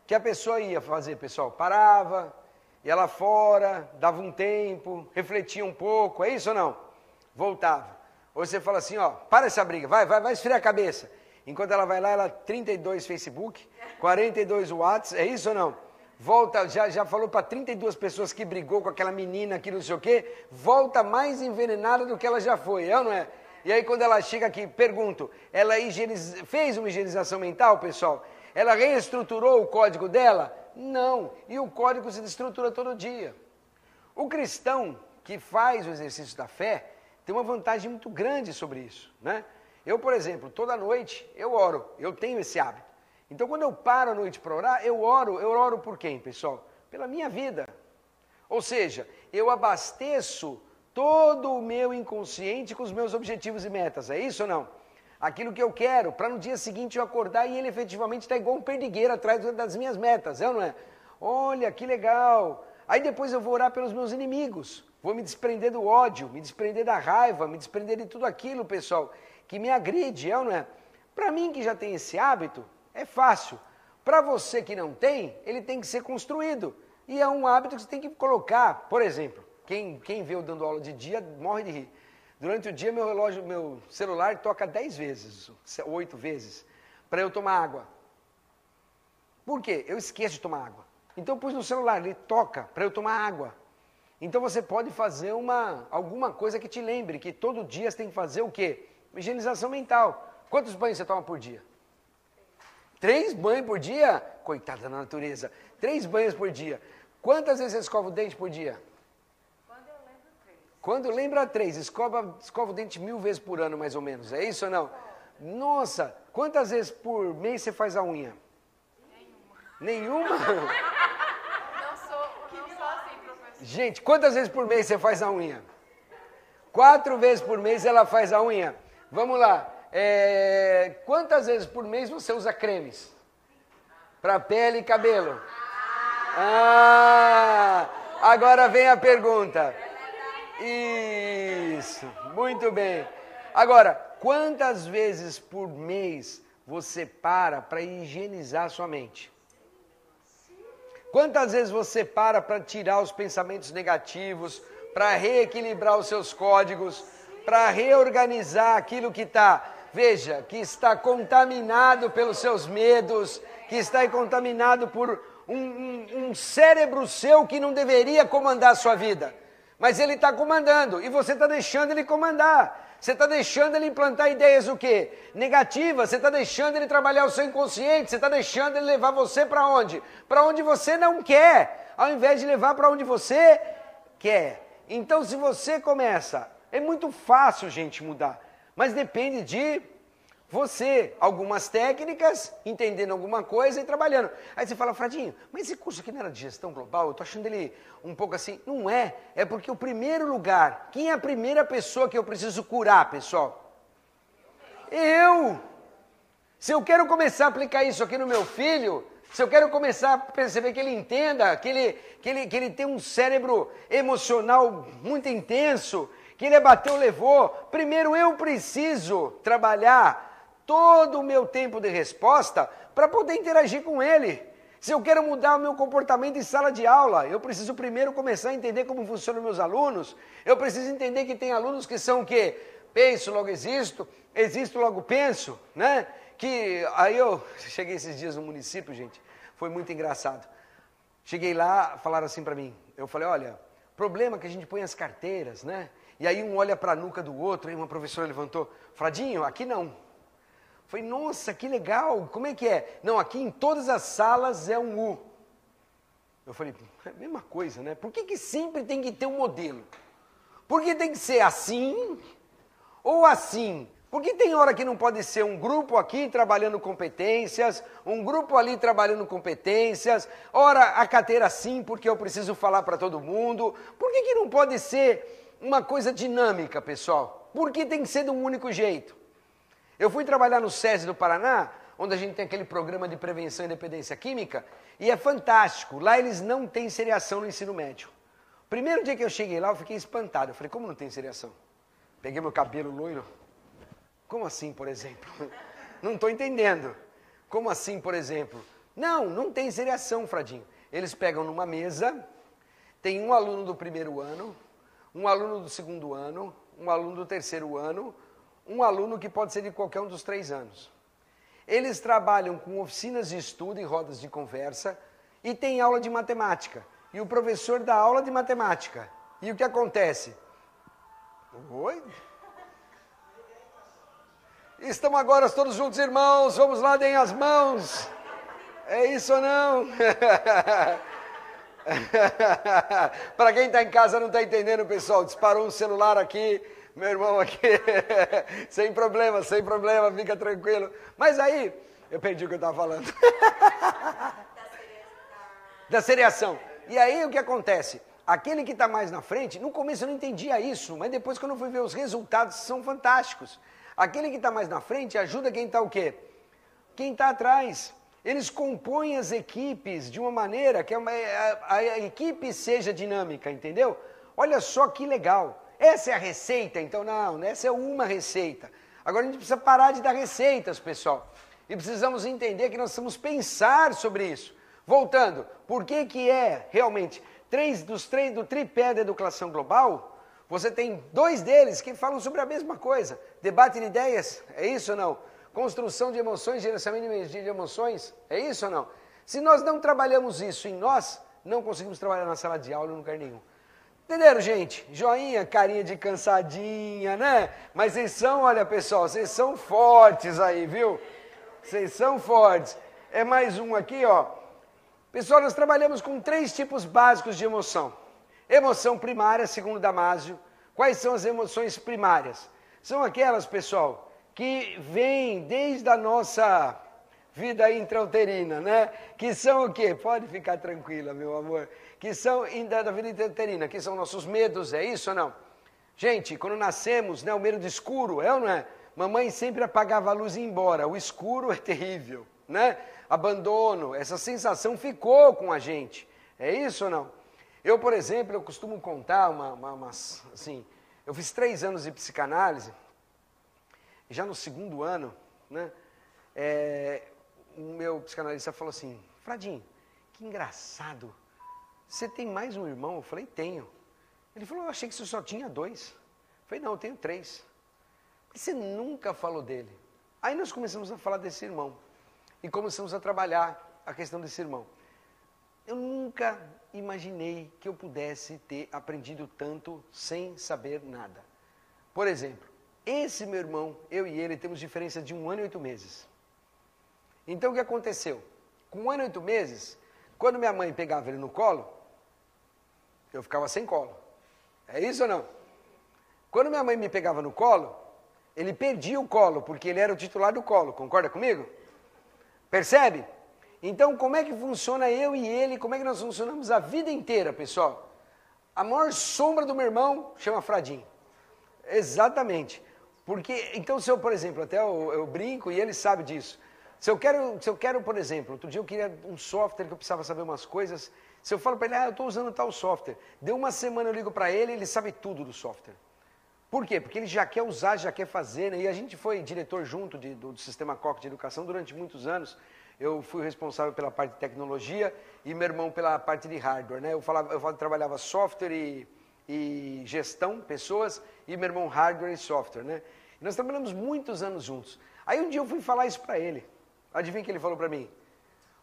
que a pessoa ia fazer, pessoal? Parava, ia lá fora, dava um tempo, refletia um pouco, é isso ou não? Voltava. Ou você fala assim, ó, para essa briga, vai esfriar a cabeça. Enquanto ela vai lá, ela 32 Facebook, 42 WhatsApp, é isso ou não? Volta, já falou para 32 pessoas que brigou com aquela menina aqui, não sei o quê, volta mais envenenada do que ela já foi, é ou não é? E aí quando ela chega aqui, pergunto, ela fez uma higienização mental, pessoal? Ela reestruturou o código dela? Não, e o código se desestrutura todo dia. O cristão que faz o exercício da fé tem uma vantagem muito grande sobre isso, né? Eu, por exemplo, toda noite eu oro, eu tenho esse hábito. Então, quando eu paro à noite para orar, eu oro por quem, pessoal? Pela minha vida. Ou seja, eu abasteço todo o meu inconsciente com os meus objetivos e metas, é isso ou não? Aquilo que eu quero, para no dia seguinte eu acordar e ele efetivamente está igual um perdigueiro atrás das minhas metas, é ou não é? Olha, que legal! Aí depois eu vou orar pelos meus inimigos, vou me desprender do ódio, me desprender da raiva, me desprender de tudo aquilo, pessoal, que me agride, é ou não é? Para mim que já tem esse hábito, é fácil. Para você que não tem, ele tem que ser construído. E é um hábito que você tem que colocar. Por exemplo, quem vê eu dando aula de dia morre de rir. Durante o dia meu celular toca 10 vezes, 8 vezes, para eu tomar água. Por quê? Eu esqueço de tomar água. Então eu pus no celular, ele toca para eu tomar água. Então você pode fazer alguma coisa que te lembre que todo dia você tem que fazer o quê? Higienização mental. Quantos banhos você toma por dia? 3 banhos por dia? Coitada da natureza. 3 banhos por dia. Quantas vezes você escova o dente por dia? Quando eu lembro 3. Quando lembra 3. Escova o dente 1000 vezes por ano, mais ou menos. É isso ou não? Nossa, quantas vezes por mês você faz a unha? Nenhuma? Não sou assim, professor. Gente, quantas vezes por mês você faz a unha? 4 vezes por mês ela faz a unha. Vamos lá. Quantas vezes por mês você usa cremes? Para pele e cabelo? Agora vem a pergunta. Isso, muito bem. Agora, quantas vezes por mês você para higienizar sua mente? Quantas vezes você para tirar os pensamentos negativos, para reequilibrar os seus códigos, para reorganizar aquilo que que está contaminado pelos seus medos, que está contaminado por um cérebro seu que não deveria comandar a sua vida. Mas ele está comandando e você está deixando ele comandar. Você está deixando ele implantar ideias o quê? Negativas, você está deixando ele trabalhar o seu inconsciente, você está deixando ele levar você para onde? Para onde você não quer, ao invés de levar para onde você quer. Então se você começa, é muito fácil, gente, mudar, mas depende de Você, algumas técnicas, entendendo alguma coisa e trabalhando. Aí você fala, Fradinho, mas esse curso aqui não era de gestão global? Eu estou achando ele um pouco assim. Não é, é porque o primeiro lugar, quem é a primeira pessoa que eu preciso curar, pessoal? Eu! Se eu quero começar a aplicar isso aqui no meu filho, se eu quero começar a perceber que ele entenda, que ele tem um cérebro emocional muito intenso, que ele bateu, levou, primeiro eu preciso trabalhar todo o meu tempo de resposta para poder interagir com ele. Se eu quero mudar o meu comportamento em sala de aula, eu preciso primeiro começar a entender como funcionam meus alunos, eu preciso entender que tem alunos que são o quê? Penso, logo existo, logo penso, né? Que aí eu cheguei esses dias no município, gente, foi muito engraçado. Cheguei lá, falaram assim para mim, eu falei, olha, problema que a gente põe as carteiras, né? E aí um olha para a nuca do outro, aí uma professora levantou, Fradinho, aqui não. Eu falei, nossa, que legal, como é que é? Não, aqui em todas as salas é um U. Eu falei, é a mesma coisa, né? Por que sempre tem que ter um modelo? Por que tem que ser assim ou assim? Porque tem hora que não pode ser um grupo aqui trabalhando competências, um grupo ali trabalhando competências, ora a carteira assim, porque eu preciso falar para todo mundo. Por que não pode ser uma coisa dinâmica, pessoal? Por que tem que ser de um único jeito? Eu fui trabalhar no SESI do Paraná, onde a gente tem aquele programa de prevenção e dependência química, e é fantástico, lá eles não têm seriação no ensino médio. Primeiro dia que eu cheguei lá, eu fiquei espantado, eu falei, como não tem seriação? Peguei meu cabelo loiro. Como assim, por exemplo? Não estou entendendo. Como assim, por exemplo? Não tem seriação, Fradinho. Eles pegam numa mesa, tem um aluno do primeiro ano, um aluno do segundo ano, um aluno do terceiro ano, um aluno que pode ser de qualquer um dos 3 anos. Eles trabalham com oficinas de estudo e rodas de conversa e tem aula de matemática. E o professor dá aula de matemática. E o que acontece? Oi? Estamos agora todos juntos, irmãos. Vamos lá, deem as mãos. É isso ou não? Para quem está em casa não está entendendo, pessoal. Disparou um celular aqui. Meu irmão aqui, sem problema, fica tranquilo. Mas aí, eu perdi o que eu estava falando. Da seriação. E aí o que acontece? Aquele que está mais na frente, no começo eu não entendia isso, mas depois quando eu fui ver os resultados, são fantásticos. Aquele que está mais na frente ajuda quem está o quê? Quem está atrás. Eles compõem as equipes de uma maneira que a equipe seja dinâmica, entendeu? Olha só que legal. Essa é a receita? Então não, essa é uma receita. Agora a gente precisa parar de dar receitas, pessoal. E precisamos entender que nós precisamos pensar sobre isso. Voltando, por que é realmente do tripé da educação global, você tem 2 deles que falam sobre a mesma coisa. Debate de ideias, é isso ou não? Construção de emoções, gerenciamento de emoções, é isso ou não? Se nós não trabalhamos isso em nós, não conseguimos trabalhar na sala de aula em lugar nenhum. Entenderam, gente? Joinha, carinha de cansadinha, né? Mas vocês são, olha pessoal, vocês são fortes aí, viu? Vocês são fortes. É mais um aqui, ó. Pessoal, nós trabalhamos com 3 tipos básicos de emoção. Emoção primária, segundo Damásio. Quais são as emoções primárias? São aquelas, pessoal, que vêm desde a nossa vida intrauterina, né? Que são o quê? Pode ficar tranquila, meu amor. Que são da vida intrauterina, que são nossos medos, é isso ou não? Gente, quando nascemos, né, o medo do escuro, é ou não é? Mamãe sempre apagava a luz e ia embora, o escuro é terrível, né? Abandono, essa sensação ficou com a gente, é isso ou não? Eu, por exemplo, eu costumo contar assim, eu fiz 3 anos de psicanálise, já no segundo ano, né, o meu psicanalista falou assim, Fradinho, que engraçado, você tem mais um irmão? Eu falei, tenho. Ele falou, eu achei que você só tinha 2. Eu falei, não, eu tenho 3. Por que você nunca falou dele? Aí nós começamos a falar desse irmão. E começamos a trabalhar a questão desse irmão. Eu nunca imaginei que eu pudesse ter aprendido tanto sem saber nada. Por exemplo, esse meu irmão, eu e ele, temos diferença de 1 ano e 8 meses. Então o que aconteceu? Com 1 ano e 8 meses, quando minha mãe pegava ele no colo, eu ficava sem colo. É isso ou não? Quando minha mãe me pegava no colo, Ele perdia o colo, porque ele era o titular do colo, concorda comigo? Percebe? Então, como é que funciona eu e ele, como é que nós funcionamos a vida inteira, pessoal? A maior sombra do meu irmão chama Fradinho. Exatamente. Porque, então, se eu, por exemplo, até eu brinco e ele sabe disso. Se eu quero, por exemplo, outro dia eu queria um software que eu precisava saber umas coisas. Se eu falo para ele, eu estou usando tal software. Deu uma semana, eu ligo para ele sabe tudo do software. Por quê? Porque ele já quer usar, já quer fazer, né? E a gente foi diretor junto do Sistema Coque de Educação durante muitos anos. Eu fui responsável pela parte de tecnologia e meu irmão pela parte de hardware, né? Eu trabalhava software e gestão, pessoas, e meu irmão hardware e software, né? E nós trabalhamos muitos anos juntos. Aí um dia eu fui falar isso para ele. Adivinha o que ele falou para mim?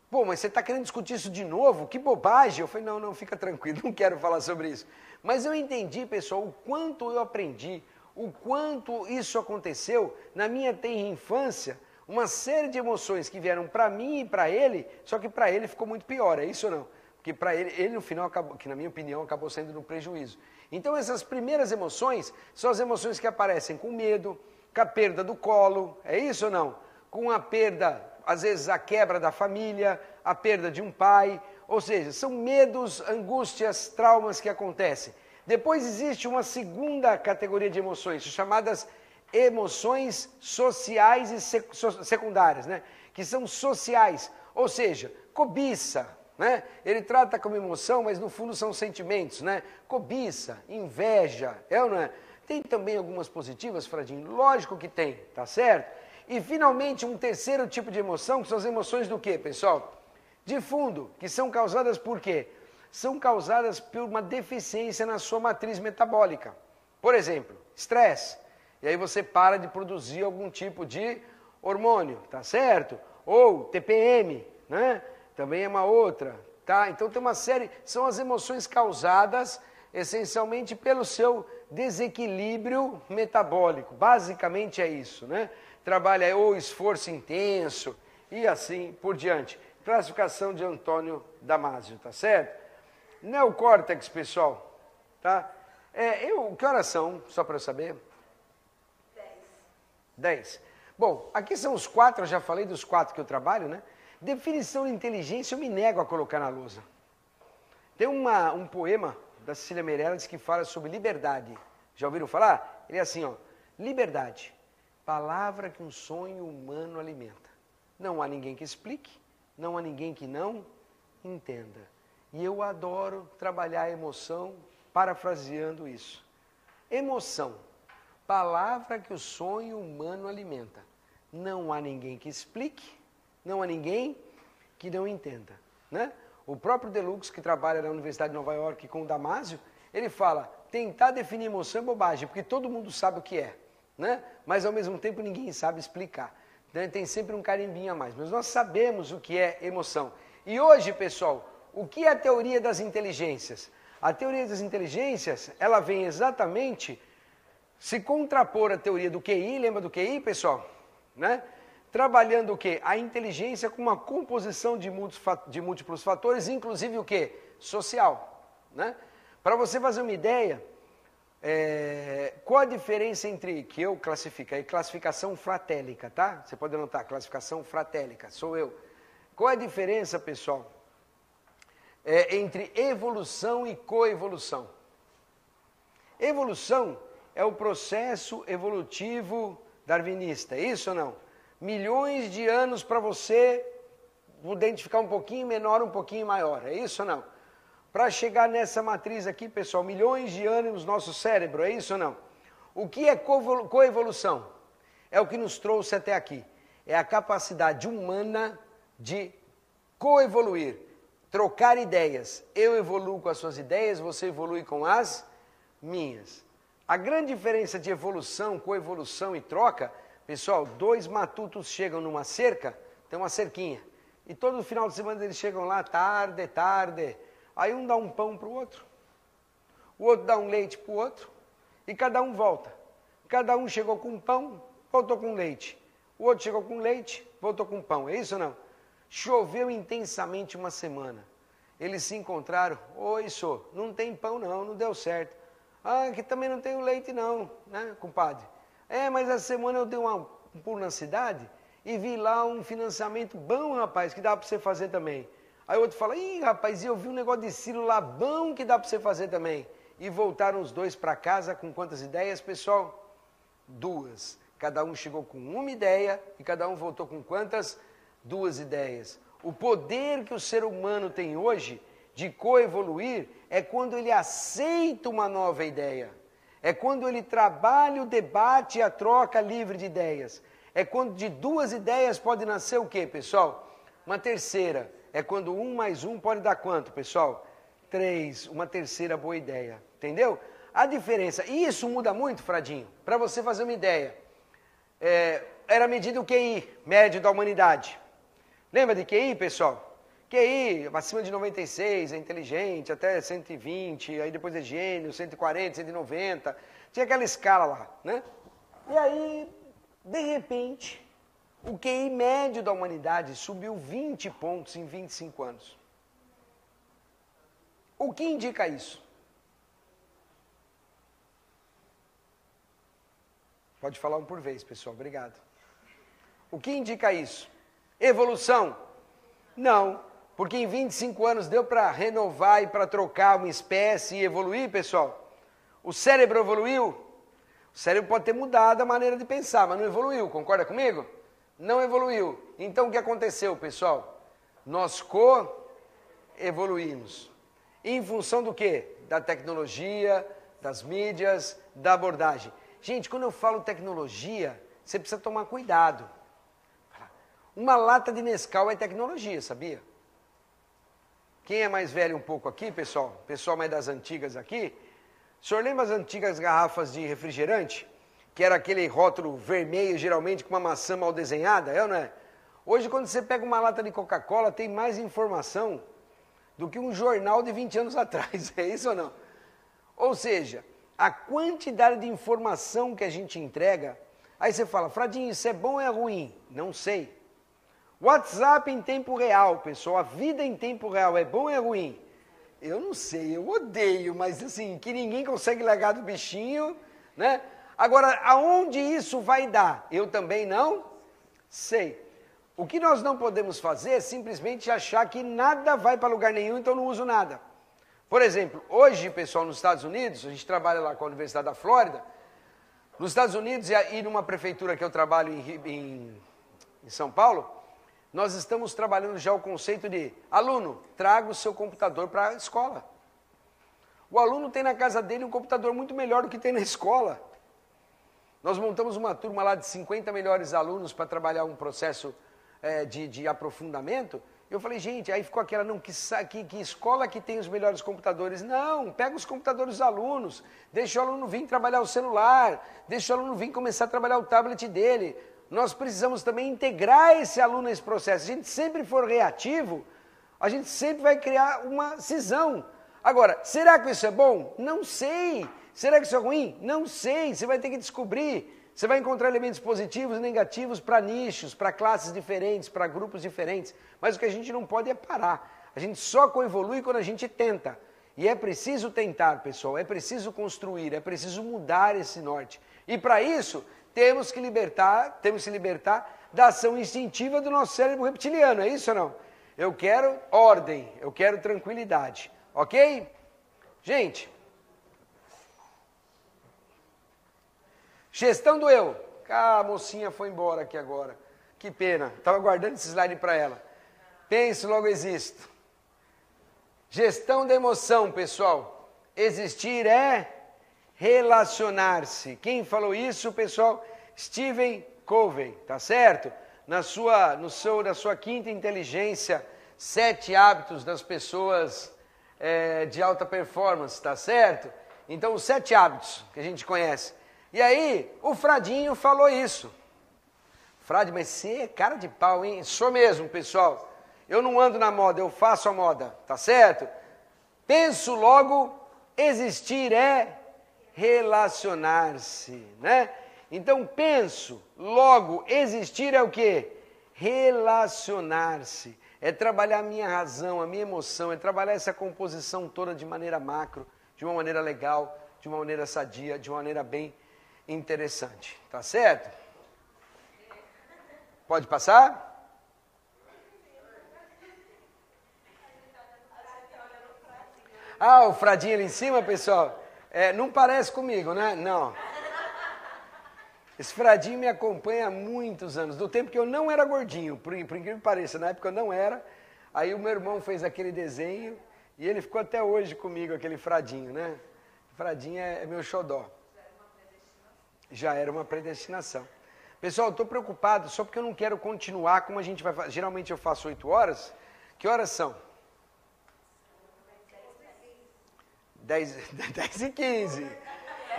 Pô, mas você está querendo discutir isso de novo? Que bobagem! Eu falei, não, fica tranquilo, não quero falar sobre isso. Mas eu entendi, pessoal, o quanto eu aprendi, o quanto isso aconteceu na minha tenra infância, uma série de emoções que vieram para mim e para ele, só que para ele ficou muito pior, é isso ou não? Porque para ele no final, que na minha opinião, acabou sendo no prejuízo. Então essas primeiras emoções são as emoções que aparecem com medo, com a perda do colo, é isso ou não? Com a perda, às vezes a quebra da família, a perda de um pai, ou seja, são medos, angústias, traumas que acontecem. Depois existe uma segunda categoria de emoções, chamadas emoções sociais e secundárias, né? Que são sociais, ou seja, cobiça, né? Ele trata como emoção, mas no fundo são sentimentos, né? Cobiça, inveja, é ou não é? Tem também algumas positivas, Fradinho? Lógico que tem, tá certo? E finalmente um terceiro tipo de emoção, que são as emoções do quê, pessoal? De fundo, que são causadas por quê? São causadas por uma deficiência na sua matriz metabólica. Por exemplo, estresse. E aí você para de produzir algum tipo de hormônio, tá certo? Ou TPM, né? Também é uma outra, tá? Então tem uma série, são as emoções causadas essencialmente pelo seu desequilíbrio metabólico. Basicamente é isso, né? Trabalha ou esforço intenso e assim por diante. Classificação de Antônio Damasio, tá certo? Neocórtex, pessoal, tá? Que horas são, só para eu saber? 10. Bom, aqui são os 4, eu já falei dos 4 que eu trabalho, né? Definição de inteligência eu me nego a colocar na lousa. Tem um poema da Cecília Meirelles que fala sobre liberdade. Já ouviram falar? Ele é assim, ó. Liberdade, palavra que um sonho humano alimenta. Não há ninguém que explique, não há ninguém que não entenda. E eu adoro trabalhar a emoção parafraseando isso. Emoção, palavra que o sonho humano alimenta. Não há ninguém que explique, não há ninguém que não entenda, né? O próprio Deluxe, que trabalha na Universidade de Nova York com o Damasio, ele fala, tentar definir emoção é bobagem, porque todo mundo sabe o que é, né? Mas ao mesmo tempo ninguém sabe explicar. Então, tem sempre um carimbinho a mais, mas nós sabemos o que é emoção. E hoje, pessoal, o que é a teoria das inteligências? A teoria das inteligências, ela vem exatamente se contrapor à teoria do QI, lembra do QI, pessoal? Né? Trabalhando o quê? A inteligência com uma composição de múltiplos fatores, inclusive o quê? Social. Né? Para você fazer uma ideia, qual a diferença entre, que eu classifiquei, classificação fratélica, tá? Você pode anotar, classificação fratélica, sou eu. Qual é a diferença, pessoal, entre evolução e coevolução? Evolução é o processo evolutivo darwinista, isso ou não? Milhões de anos para você identificar um pouquinho menor, um pouquinho maior, é isso ou não? Para chegar nessa matriz aqui, pessoal, milhões de anos no nosso cérebro, é isso ou não? O que é coevolução? É o que nos trouxe até aqui. É a capacidade humana de coevoluir, trocar ideias. Eu evoluo com as suas ideias, você evolui com as minhas. A grande diferença de evolução, coevolução e troca, pessoal, 2 matutos chegam numa cerca, tem uma cerquinha, e todo final de semana eles chegam lá, tarde, aí um dá um pão para o outro dá um leite para o outro, e cada um volta. Cada um chegou com pão, voltou com leite. O outro chegou com leite, voltou com pão, é isso ou não? Choveu intensamente uma semana. Eles se encontraram, oi, sô, não tem pão não deu certo. Ah, aqui também não tem o leite não, né, compadre? Mas essa semana eu dei um pulo na cidade e vi lá um financiamento bom, rapaz, que dá para você fazer também. Aí o outro fala, rapaz, eu vi um negócio de Ciro lá bom que dá para você fazer também. E voltaram os dois para casa com quantas ideias, pessoal? 2. Cada um chegou com uma ideia e cada um voltou com quantas? 2 ideias. O poder que o ser humano tem hoje de coevoluir é quando ele aceita uma nova ideia. É quando ele trabalha o debate e a troca livre de ideias. É quando de 2 ideias pode nascer o quê, pessoal? Uma terceira. É quando 1 mais 1 pode dar quanto, pessoal? 3. Uma terceira boa ideia. Entendeu? A diferença. E isso muda muito, Fradinho? Para você fazer uma ideia. Era medido o QI, médio da humanidade. Lembra de QI, pessoal? QI, acima de 96, é inteligente, até 120, aí depois é gênio, 140, 190. Tinha aquela escala lá, né? E aí, de repente, o QI médio da humanidade subiu 20 pontos em 25 anos. O que indica isso? Pode falar um por vez, pessoal, obrigado. O que indica isso? Evolução? Não, porque em 25 anos deu para renovar e para trocar uma espécie e evoluir, pessoal. O cérebro evoluiu? O cérebro pode ter mudado a maneira de pensar, mas não evoluiu, concorda comigo? Não evoluiu. Então o que aconteceu, pessoal? Nós co-evoluímos. Em função do quê? Da tecnologia, das mídias, da abordagem. Gente, quando eu falo tecnologia, você precisa tomar cuidado. Uma lata de Nescau é tecnologia, sabia? Quem é mais velho um pouco aqui, pessoal? Pessoal mais das antigas aqui. O senhor lembra as antigas garrafas de refrigerante? Que era aquele rótulo vermelho, geralmente com uma maçã mal desenhada, é ou não é? Hoje, quando você pega uma lata de Coca-Cola, tem mais informação do que um jornal de 20 anos atrás. É isso ou não? Ou seja, a quantidade de informação que a gente entrega, aí você fala, Fradinho, isso é bom ou é ruim? Não sei. WhatsApp em tempo real, pessoal, a vida em tempo real é bom ou é ruim? Eu não sei, eu odeio, mas assim, que ninguém consegue largar do bichinho, né? Agora, aonde isso vai dar? Eu também não sei. O que nós não podemos fazer é simplesmente achar que nada vai para lugar nenhum, então não uso nada. Por exemplo, hoje, pessoal, nos Estados Unidos, a gente trabalha lá com a Universidade da Flórida, nos Estados Unidos e numa prefeitura que eu trabalho em São Paulo, nós estamos trabalhando já o conceito de aluno, traga o seu computador para a escola. O aluno tem na casa dele um computador muito melhor do que tem na escola. Nós montamos uma turma lá de 50 melhores alunos para trabalhar um processo de aprofundamento. Eu falei, gente, aí ficou aquela, não, que escola que tem os melhores computadores? Não, pega os computadores dos alunos, deixa o aluno vir trabalhar o celular, deixa o aluno vir começar a trabalhar o tablet dele. Nós precisamos também integrar esse aluno nesse processo. Se a gente sempre for reativo, a gente sempre vai criar uma cisão. Agora, será que isso é bom? Não sei. Será que isso é ruim? Não sei. Você vai ter que descobrir. Você vai encontrar elementos positivos e negativos para nichos, para classes diferentes, para grupos diferentes. Mas o que a gente não pode é parar. A gente só coevolui quando a gente tenta. E é preciso tentar, pessoal. É preciso construir, é preciso mudar esse norte. E para isso, temos que se libertar da ação instintiva do nosso cérebro reptiliano. É isso ou não? Eu quero ordem, eu quero tranquilidade. Ok? Gente, gestão do eu. A mocinha foi embora aqui agora. Que pena. Estava guardando esse slide para ela. Penso, logo existo. Gestão da emoção, pessoal. Existir é relacionar-se. Quem falou isso, pessoal? Stephen Covey, tá certo? Na sua quinta inteligência, 7 hábitos das pessoas de alta performance, tá certo? Então, os 7 hábitos que a gente conhece. E aí, o Fradinho falou isso. Frade, mas você é cara de pau, hein? Sou mesmo, pessoal. Eu não ando na moda, eu faço a moda, tá certo? Penso, logo, existir é relacionar-se, né? Então, penso, logo, existir é o quê? Relacionar-se. É trabalhar a minha razão, a minha emoção, é trabalhar essa composição toda de maneira macro, de uma maneira legal, de uma maneira sadia, de uma maneira bem. interessante, tá certo? Pode passar? Ah, o Fradinho ali em cima, pessoal, não parece comigo, né? Não. Esse Fradinho me acompanha há muitos anos, do tempo que eu não era gordinho, por incrível que pareça, na época eu não era, aí o meu irmão fez aquele desenho e ele ficou até hoje comigo, aquele Fradinho, né? O Fradinho é meu xodó. Já era uma predestinação. Pessoal, eu estou preocupado só porque eu não quero continuar como a gente vai fazer. Geralmente eu faço 8 horas. Que horas são? 10h15.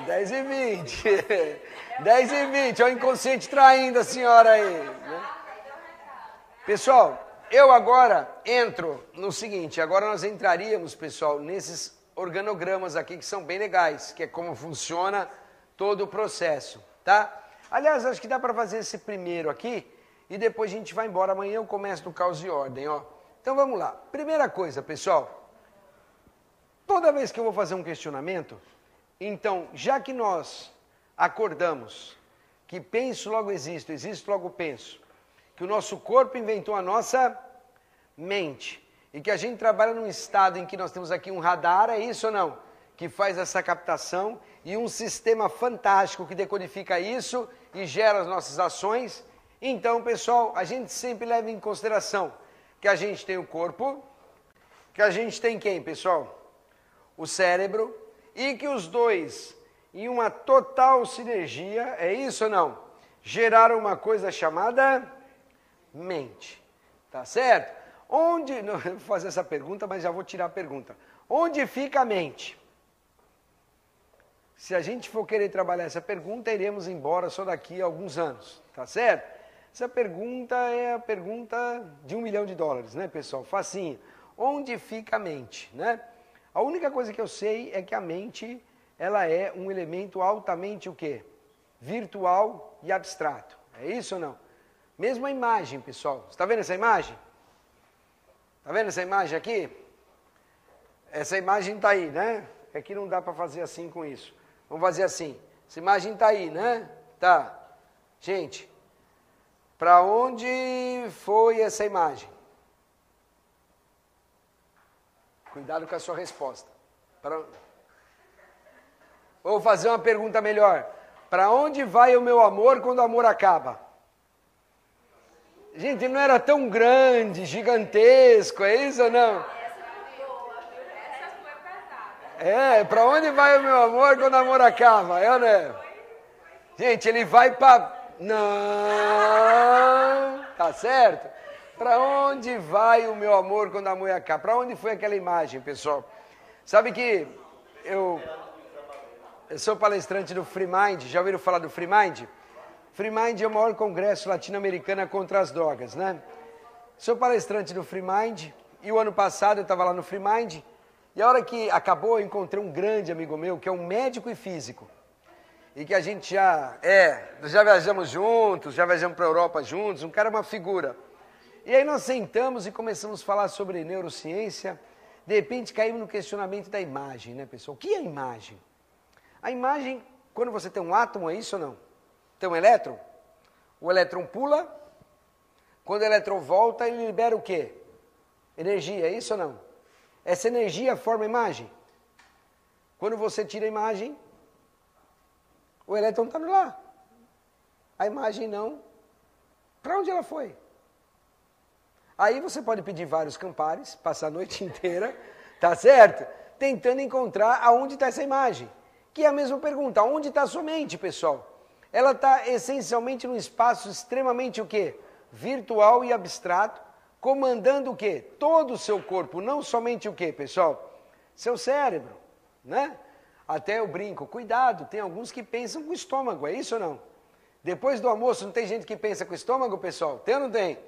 10h20. 10h20. Olha o inconsciente traindo a senhora aí. Né? Pessoal, eu agora entro no seguinte. Agora nós entraríamos, pessoal, nesses organogramas aqui que são bem legais. Que é como funciona todo o processo, tá? Aliás, acho que dá para fazer esse primeiro aqui e depois a gente vai embora. Amanhã eu começo no Caos e Ordem, ó. Então vamos lá. Primeira coisa, pessoal. Toda vez que eu vou fazer um questionamento, então, já que nós acordamos que penso logo existo, existo logo penso, que o nosso corpo inventou a nossa mente e que a gente trabalha num estado em que nós temos aqui um radar, é isso ou não? Que faz essa captação e um sistema fantástico que decodifica isso e gera as nossas ações. Então, pessoal, a gente sempre leva em consideração que a gente tem o corpo, que a gente tem quem, pessoal? O cérebro, e que os dois, em uma total sinergia, é isso ou não? Geraram uma coisa chamada mente. Tá certo? Onde, não, eu vou fazer essa pergunta, mas já vou tirar a pergunta. Onde fica a mente? Se a gente for querer trabalhar essa pergunta, iremos embora só daqui a alguns anos, tá certo? Essa pergunta é a pergunta de $1 milhão, né, pessoal? Facinho. Onde fica a mente, né? A única coisa que eu sei é que a mente, ela é um elemento altamente o quê? Virtual e abstrato. É isso ou não? Mesmo a imagem, pessoal. Está vendo essa imagem? Está vendo essa imagem aqui? Essa imagem está aí, né? Aqui não dá para fazer assim com isso. Vamos fazer assim. Essa imagem está aí, né? Tá. Gente, para onde foi essa imagem? Cuidado com a sua resposta. Vou fazer uma pergunta melhor. Para onde vai o meu amor quando o amor acaba? Gente, ele não era tão grande, gigantesco, é isso ou não? Para onde vai o meu amor quando o amor acaba? É ou não é? Gente, ele vai para... Não! Tá certo? Para onde vai o meu amor quando o amor acaba? Para onde foi aquela imagem, pessoal? Sabe que eu sou palestrante do Free Mind, já ouviram falar do Free Mind? Free Mind é o maior congresso latino-americano contra as drogas, né? Sou palestrante do Free Mind e o ano passado eu estava lá no Free Mind e a hora que acabou eu encontrei um grande amigo meu que é um médico e físico e que a gente já viajamos juntos, já viajamos para a Europa juntos, um cara é uma figura. E aí nós sentamos e começamos a falar sobre neurociência, de repente caímos no questionamento da imagem, né, pessoal? O que é a imagem? A imagem, quando você tem um átomo, é isso ou não? Tem um elétron? O elétron pula, quando o elétron volta, ele libera o quê? Energia, é isso ou não? Essa energia forma a imagem. Quando você tira a imagem, o elétron está lá. A imagem não. Para onde ela foi? Aí você pode pedir vários campares, passar a noite inteira, tá certo? Tentando encontrar aonde está essa imagem. Que é a mesma pergunta, onde está a sua mente, pessoal? Ela está essencialmente num espaço extremamente o quê? Virtual e abstrato, comandando o quê? Todo o seu corpo, não somente o quê, pessoal? Seu cérebro, né? Até eu brinco, cuidado, tem alguns que pensam com o estômago, é isso ou não? Depois do almoço não tem gente que pensa com o estômago, pessoal? Tem ou não tem?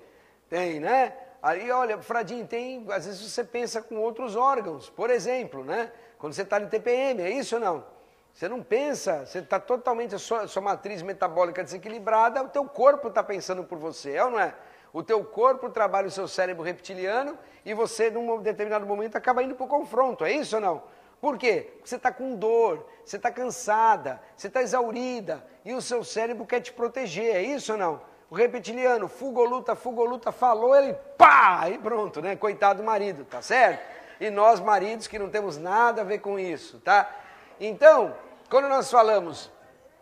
Tem, né? Aí, olha, Fradinho, tem, às vezes você pensa com outros órgãos, por exemplo, né? Quando você está no TPM, é isso ou não? Você não pensa, você está totalmente, a sua matriz metabólica desequilibrada, o teu corpo está pensando por você, é ou não é? O teu corpo trabalha o seu cérebro reptiliano e você, num determinado momento, acaba indo para o confronto, é isso ou não? Por quê? Porque você está com dor, você está cansada, você está exaurida e o seu cérebro quer te proteger, é isso ou não? O reptiliano, fuga ou luta, falou, ele pá, e pronto, né? Coitado do marido, tá certo? E nós maridos que não temos nada a ver com isso, tá? Então, quando nós falamos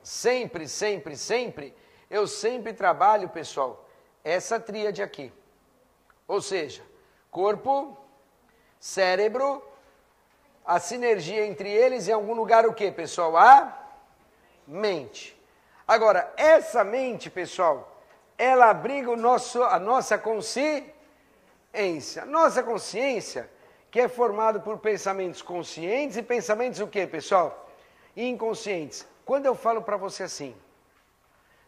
sempre, eu sempre trabalho, pessoal, essa tríade aqui. Ou seja, corpo, cérebro, a sinergia entre eles em algum lugar o quê, pessoal? A mente. Agora, essa mente, pessoal, ela abriga a nossa consciência. A nossa consciência, que é formada por pensamentos conscientes e pensamentos o quê, pessoal? Inconscientes. Quando eu falo para você assim,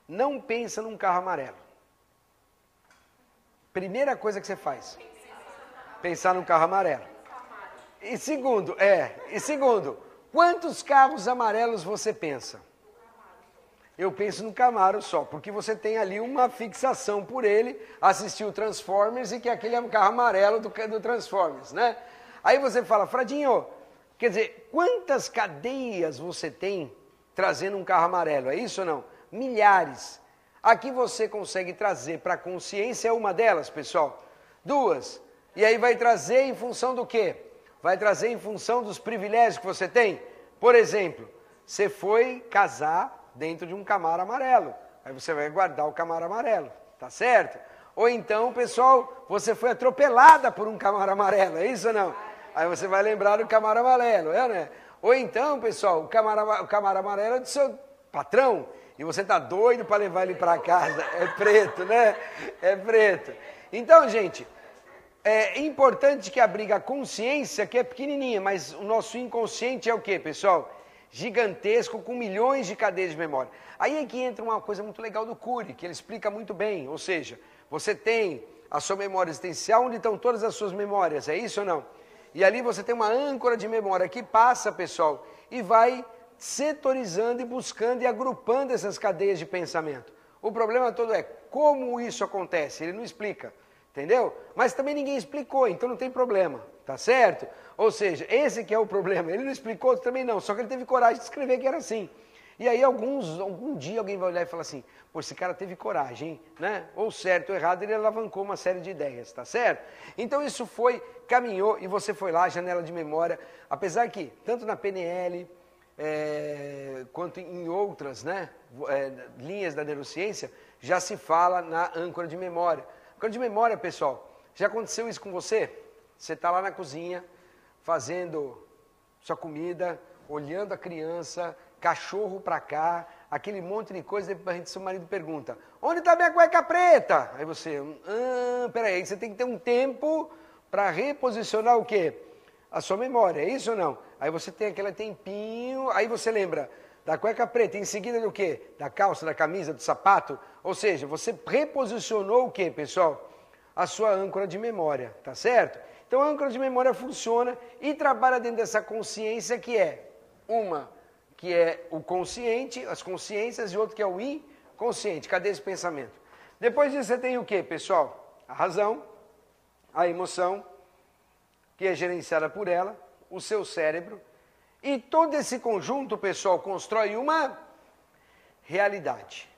não pensa num carro amarelo. Primeira coisa que você faz, pensar num carro amarelo. E segundo, quantos carros amarelos você pensa? Eu penso no Camaro só, porque você tem ali uma fixação por ele, assistiu Transformers e que aquele é um carro amarelo do Transformers, né? Aí você fala, Fradinho, quer dizer, quantas cadeias você tem trazendo um carro amarelo, é isso ou não? Milhares. Aqui você consegue trazer para a consciência uma delas, pessoal? 2. E aí vai trazer em função do quê? Vai trazer em função dos privilégios que você tem. Por exemplo, você foi casar dentro de um Camaro amarelo. Aí você vai guardar o Camaro amarelo, tá certo? Ou então, pessoal, você foi atropelada por um Camaro amarelo, é isso ou não? Aí você vai lembrar do Camaro amarelo, né? Ou então, pessoal, o Camaro amarelo é do seu patrão e você tá doido para levar ele para casa. É preto, né? É preto. Então, gente, é importante que abriga a consciência, que é pequenininha, mas o nosso inconsciente é o quê, pessoal? Gigantesco, com milhões de cadeias de memória. Aí é que entra uma coisa muito legal do Cury, que ele explica muito bem, ou seja, você tem a sua memória existencial, onde estão todas as suas memórias, é isso ou não? E ali você tem uma âncora de memória que passa, pessoal, e vai setorizando e buscando e agrupando essas cadeias de pensamento. O problema todo é como isso acontece, ele não explica, entendeu? Mas também ninguém explicou, então não tem problema, tá certo? Ou seja, esse que é o problema, ele não explicou, também não, só que ele teve coragem de escrever que era assim. E aí algum dia alguém vai olhar e falar assim, pô, esse cara teve coragem, hein? Né? Ou certo ou errado, ele alavancou uma série de ideias, tá certo? Então isso caminhou e você foi lá, janela de memória, apesar que, tanto na PNL, quanto em outras, né, linhas da neurociência, já se fala na âncora de memória. Âncora de memória, pessoal, já aconteceu isso com você? Você está lá na cozinha, fazendo sua comida, olhando a criança, cachorro pra cá, aquele monte de coisa, depois seu marido pergunta, onde está minha cueca preta? Aí você, peraí, aí você tem que ter um tempo para reposicionar o quê? A sua memória, é isso ou não? Aí você tem aquele tempinho, aí você lembra da cueca preta, em seguida do quê? Da calça, da camisa, do sapato, ou seja, você reposicionou o quê, pessoal? A sua âncora de memória, tá certo? Então a âncora de memória funciona e trabalha dentro dessa consciência que é que é o consciente, as consciências, e outro que é o inconsciente. Cadê esse pensamento? Depois disso você tem o quê, pessoal? A razão, a emoção, que é gerenciada por ela, o seu cérebro, e todo esse conjunto, pessoal, constrói uma realidade.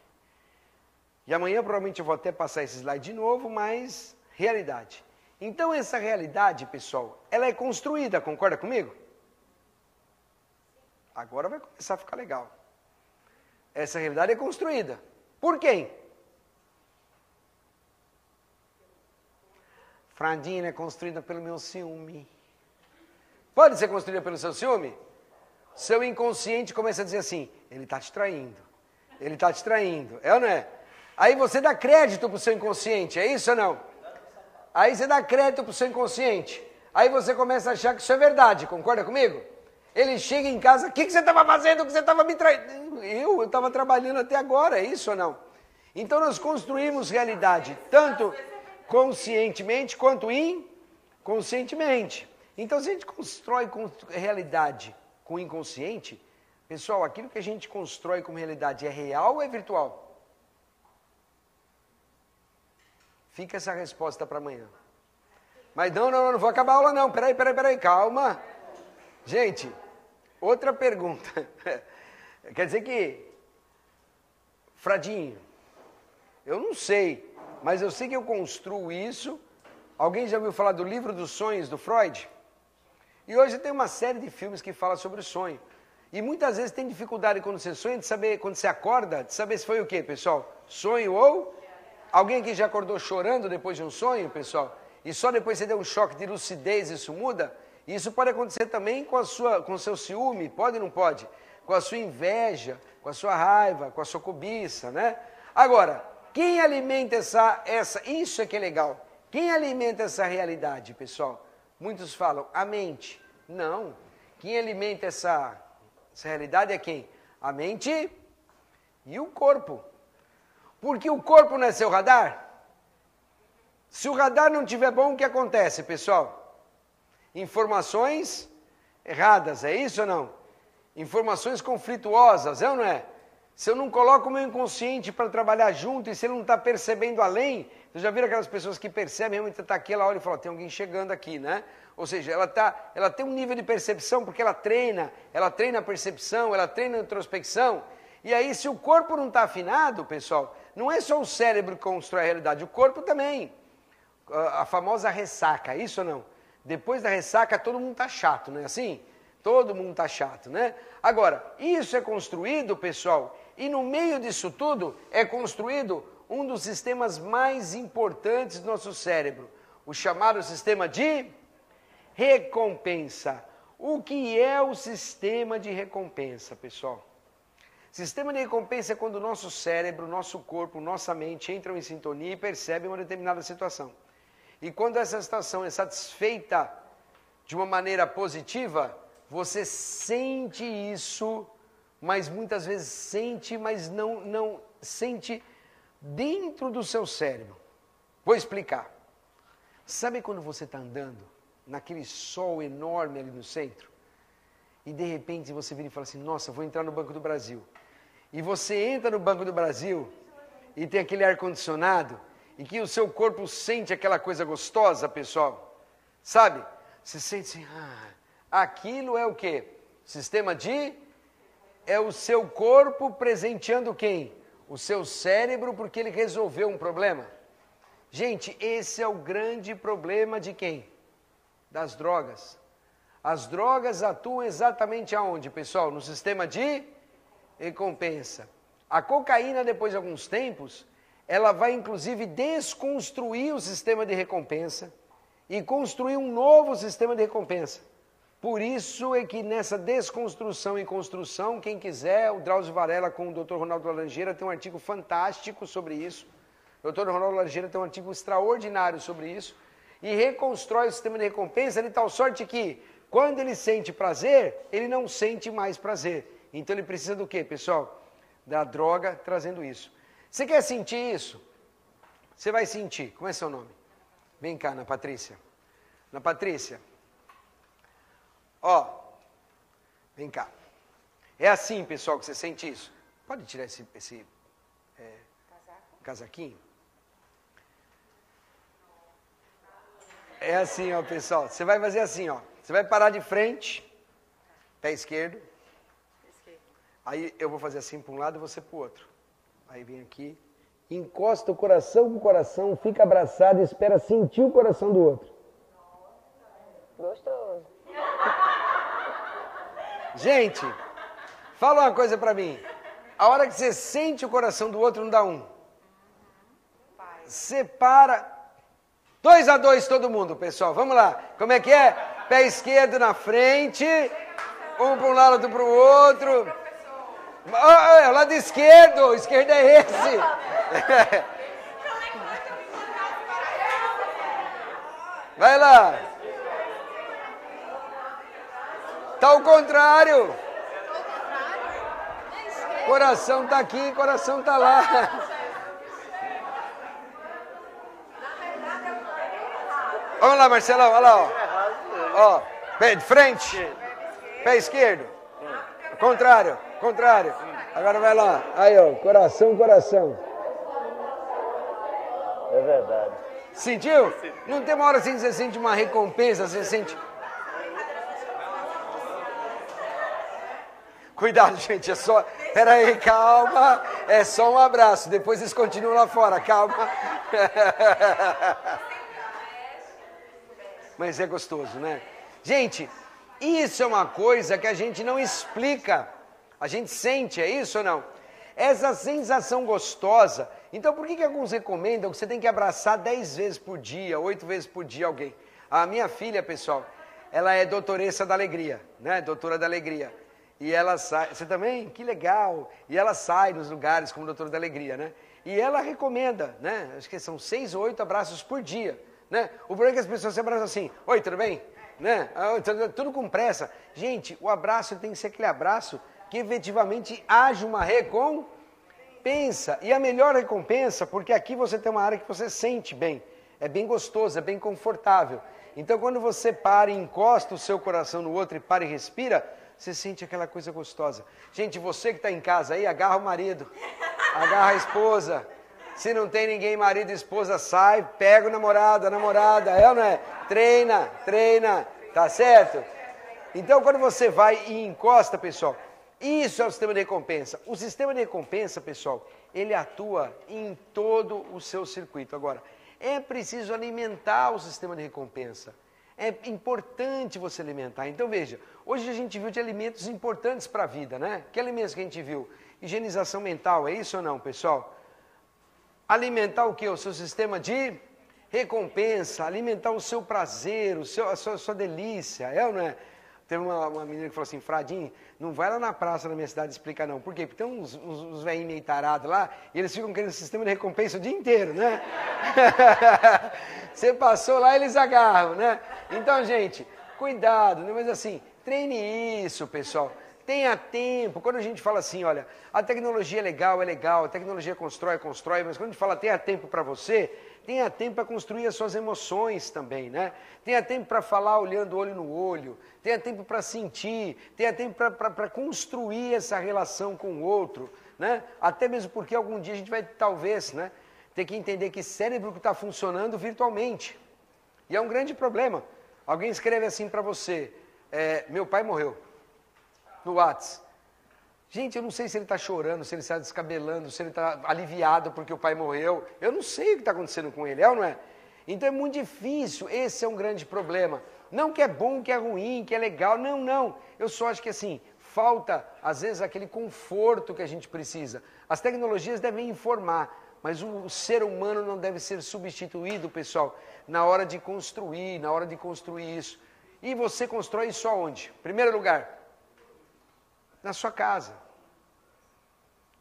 E amanhã provavelmente eu vou até passar esse slide de novo, mas realidade. Então essa realidade, pessoal, ela é construída, concorda comigo? Agora vai começar a ficar legal. Essa realidade é construída. Por quem? Fradinho, é construída pelo meu ciúme. Pode ser construída pelo seu ciúme? Seu inconsciente começa a dizer assim, ele está te traindo. Ele está te traindo. É ou não é? Aí você dá crédito para o seu inconsciente, é isso ou não? Aí você dá crédito para o seu inconsciente. Aí você começa a achar que isso é verdade, concorda comigo? Ele chega em casa, o que você estava fazendo? O que você estava me traindo? Eu estava trabalhando até agora, é isso ou não? Então nós construímos realidade, tanto conscientemente quanto inconscientemente. Então se a gente constrói realidade com o inconsciente, pessoal, aquilo que a gente constrói como realidade é real ou é virtual? Fica essa resposta para amanhã. Mas não vou acabar a aula não, peraí, calma. Gente, Outra pergunta. Quer dizer que, Fradinho, eu não sei, mas eu sei que eu construo isso. Alguém já ouviu falar do livro dos sonhos do Freud? E hoje tem uma série de filmes que fala sobre o sonho. E muitas vezes tem dificuldade quando você sonha, de saber, quando você acorda, de saber se foi o quê, pessoal? Sonho ou... Alguém aqui já acordou chorando depois de um sonho, pessoal? E só depois você deu um choque de lucidez, isso muda? E isso pode acontecer também com o seu ciúme, pode ou não pode? Com a sua inveja, com a sua raiva, com a sua cobiça, né? Agora, quem alimenta isso é que é legal. Quem alimenta essa realidade, pessoal? Muitos falam, a mente. Não. Quem alimenta essa realidade é quem? A mente e o corpo. Porque o corpo não é seu radar? Se o radar não estiver bom, o que acontece, pessoal? Informações erradas, é isso ou não? Informações conflituosas, é ou não é? Se eu não coloco o meu inconsciente para trabalhar junto e se ele não está percebendo além, vocês já viram aquelas pessoas que percebem, realmente está aqui, ela olha e fala, tem alguém chegando aqui, né? Ou seja, ela tem um nível de percepção porque ela treina a percepção, ela treina a introspecção. E aí, se o corpo não está afinado, pessoal, não é só o cérebro que constrói a realidade, o corpo também. A famosa ressaca, isso ou não? Depois da ressaca, todo mundo está chato, não é assim? Todo mundo está chato, né? Agora, isso é construído, pessoal, e no meio disso tudo é construído um dos sistemas mais importantes do nosso cérebro, o chamado sistema de recompensa. O que é o sistema de recompensa, pessoal? Sistema de recompensa é quando o nosso cérebro, nosso corpo, nossa mente entram em sintonia e percebem uma determinada situação. E quando essa situação é satisfeita de uma maneira positiva, você sente isso, mas muitas vezes sente, mas não sente dentro do seu cérebro. Vou explicar. Sabe quando você está andando naquele sol enorme ali no centro? E de repente você vira e fala assim, nossa, vou entrar no Banco do Brasil. E você entra no Banco do Brasil e tem aquele ar-condicionado e que o seu corpo sente aquela coisa gostosa, pessoal. Sabe? Você sente assim, aquilo é o quê? Sistema de... É o seu corpo presenteando quem? O seu cérebro, porque ele resolveu um problema. Gente, esse é o grande problema de quem? Das drogas. As drogas atuam exatamente aonde, pessoal? No sistema de recompensa. A cocaína, depois de alguns tempos, ela vai inclusive desconstruir o sistema de recompensa e construir um novo sistema de recompensa. Por isso é que nessa desconstrução e construção, quem quiser, o Drauzio Varela com o Dr. Ronaldo Laranjeira tem um artigo fantástico sobre isso. O Dr. Ronaldo Laranjeira tem um artigo extraordinário sobre isso. E reconstrói o sistema de recompensa de tal sorte que, quando ele sente prazer, ele não sente mais prazer. Então ele precisa do quê, pessoal? Da droga trazendo isso. Você quer sentir isso? Você vai sentir. Como é seu nome? Vem cá, Ana Patrícia. Ana Patrícia. Ó, vem cá. É assim, pessoal, que você sente isso. Pode tirar esse casaquinho? É assim, ó, pessoal. Você vai fazer assim, ó. Você vai parar de frente, pé esquerdo. Aí eu vou fazer assim para um lado e você para o outro. Aí vem aqui, encosta o coração com o coração, fica abraçado e espera sentir o coração do outro. Gostoso. Gente, fala uma coisa para mim. A hora que você sente o coração do outro, não dá um. Separa. 2-2 todo mundo, pessoal. Vamos lá. Como é que é? Pé esquerdo na frente. Um para um lado, outro para o outro. Oh, lado esquerdo. O esquerdo é esse. Vai lá. Tá ao contrário. Coração tá aqui, coração tá lá. Vamos lá, Marcelão, olha lá, ó. Ó, pé de frente, pé esquerdo, contrário, contrário. Agora vai lá, aí ó, coração, coração. É verdade. Sentiu? Não tem uma hora assim que você sente uma recompensa, você sente... Cuidado, gente, é só... Pera aí, calma. É só um abraço, depois eles continuam lá fora, calma. Mas é gostoso, né? Gente, isso é uma coisa que a gente não explica. A gente sente, é isso ou não? Essa sensação gostosa. Então, por que alguns recomendam que você tem que abraçar 10 vezes por dia, 8 vezes por dia alguém? A minha filha, pessoal, ela é doutoressa da alegria, né? Doutora da alegria. E ela sai... Você também? Que legal! E ela sai nos lugares como doutora da alegria, né? E ela recomenda, né? Acho que são 6 ou 8 abraços por dia, né? O problema é que as pessoas se abraçam assim, oi, tudo bem? Né? Tudo com pressa. Gente, o abraço tem que ser aquele abraço que efetivamente haja uma recompensa. E a melhor recompensa, porque aqui você tem uma área que você sente bem. É bem gostoso, é bem confortável. Então, quando você para e encosta o seu coração no outro e para e respira, você sente aquela coisa gostosa. Gente, você que está em casa aí, agarra o marido, agarra a esposa. Se não tem ninguém, marido e esposa, sai, pega o namorado, a namorada, é ou não é? Treina, tá certo? Então, quando você vai e encosta, pessoal, isso é o sistema de recompensa. O sistema de recompensa, pessoal, ele atua em todo o seu circuito. Agora, é preciso alimentar o sistema de recompensa. É importante você alimentar. Então, veja, hoje a gente viu de alimentos importantes para a vida, né? Que alimentos que a gente viu? Higienização mental, é isso ou não, pessoal? Alimentar o quê? O seu sistema de recompensa, alimentar o seu prazer, a sua delícia, é ou não é? Teve uma menina que falou assim, Fradinho, não vai lá na praça na minha cidade explicar não. Por quê? Porque tem uns velhinhos meio tarados lá, e eles ficam querendo sistema de recompensa o dia inteiro, né? Você passou lá, eles agarram, né? Então, gente, cuidado, né? Mas assim, treine isso, pessoal. Tenha tempo. Quando a gente fala assim, olha, a tecnologia é legal, a tecnologia constrói, mas quando a gente fala tenha tempo para você, tenha tempo para construir as suas emoções também, né? Tenha tempo para falar olhando olho no olho, tenha tempo para sentir, tenha tempo para construir essa relação com o outro, né? Até mesmo porque algum dia a gente vai, talvez, né, ter que entender que cérebro que está funcionando virtualmente. E é um grande problema. Alguém escreve assim para você, meu pai morreu, no WhatsApp. Gente, eu não sei se ele está chorando, se ele está descabelando, se ele está aliviado porque o pai morreu. Eu não sei o que está acontecendo com ele, é ou não é? Então é muito difícil, esse é um grande problema. Não que é bom, que é ruim, que é legal, não. Eu só acho que assim, falta às vezes aquele conforto que a gente precisa. As tecnologias devem informar, mas o ser humano não deve ser substituído, pessoal, na hora de construir isso. E você constrói isso aonde? Primeiro lugar, na sua casa.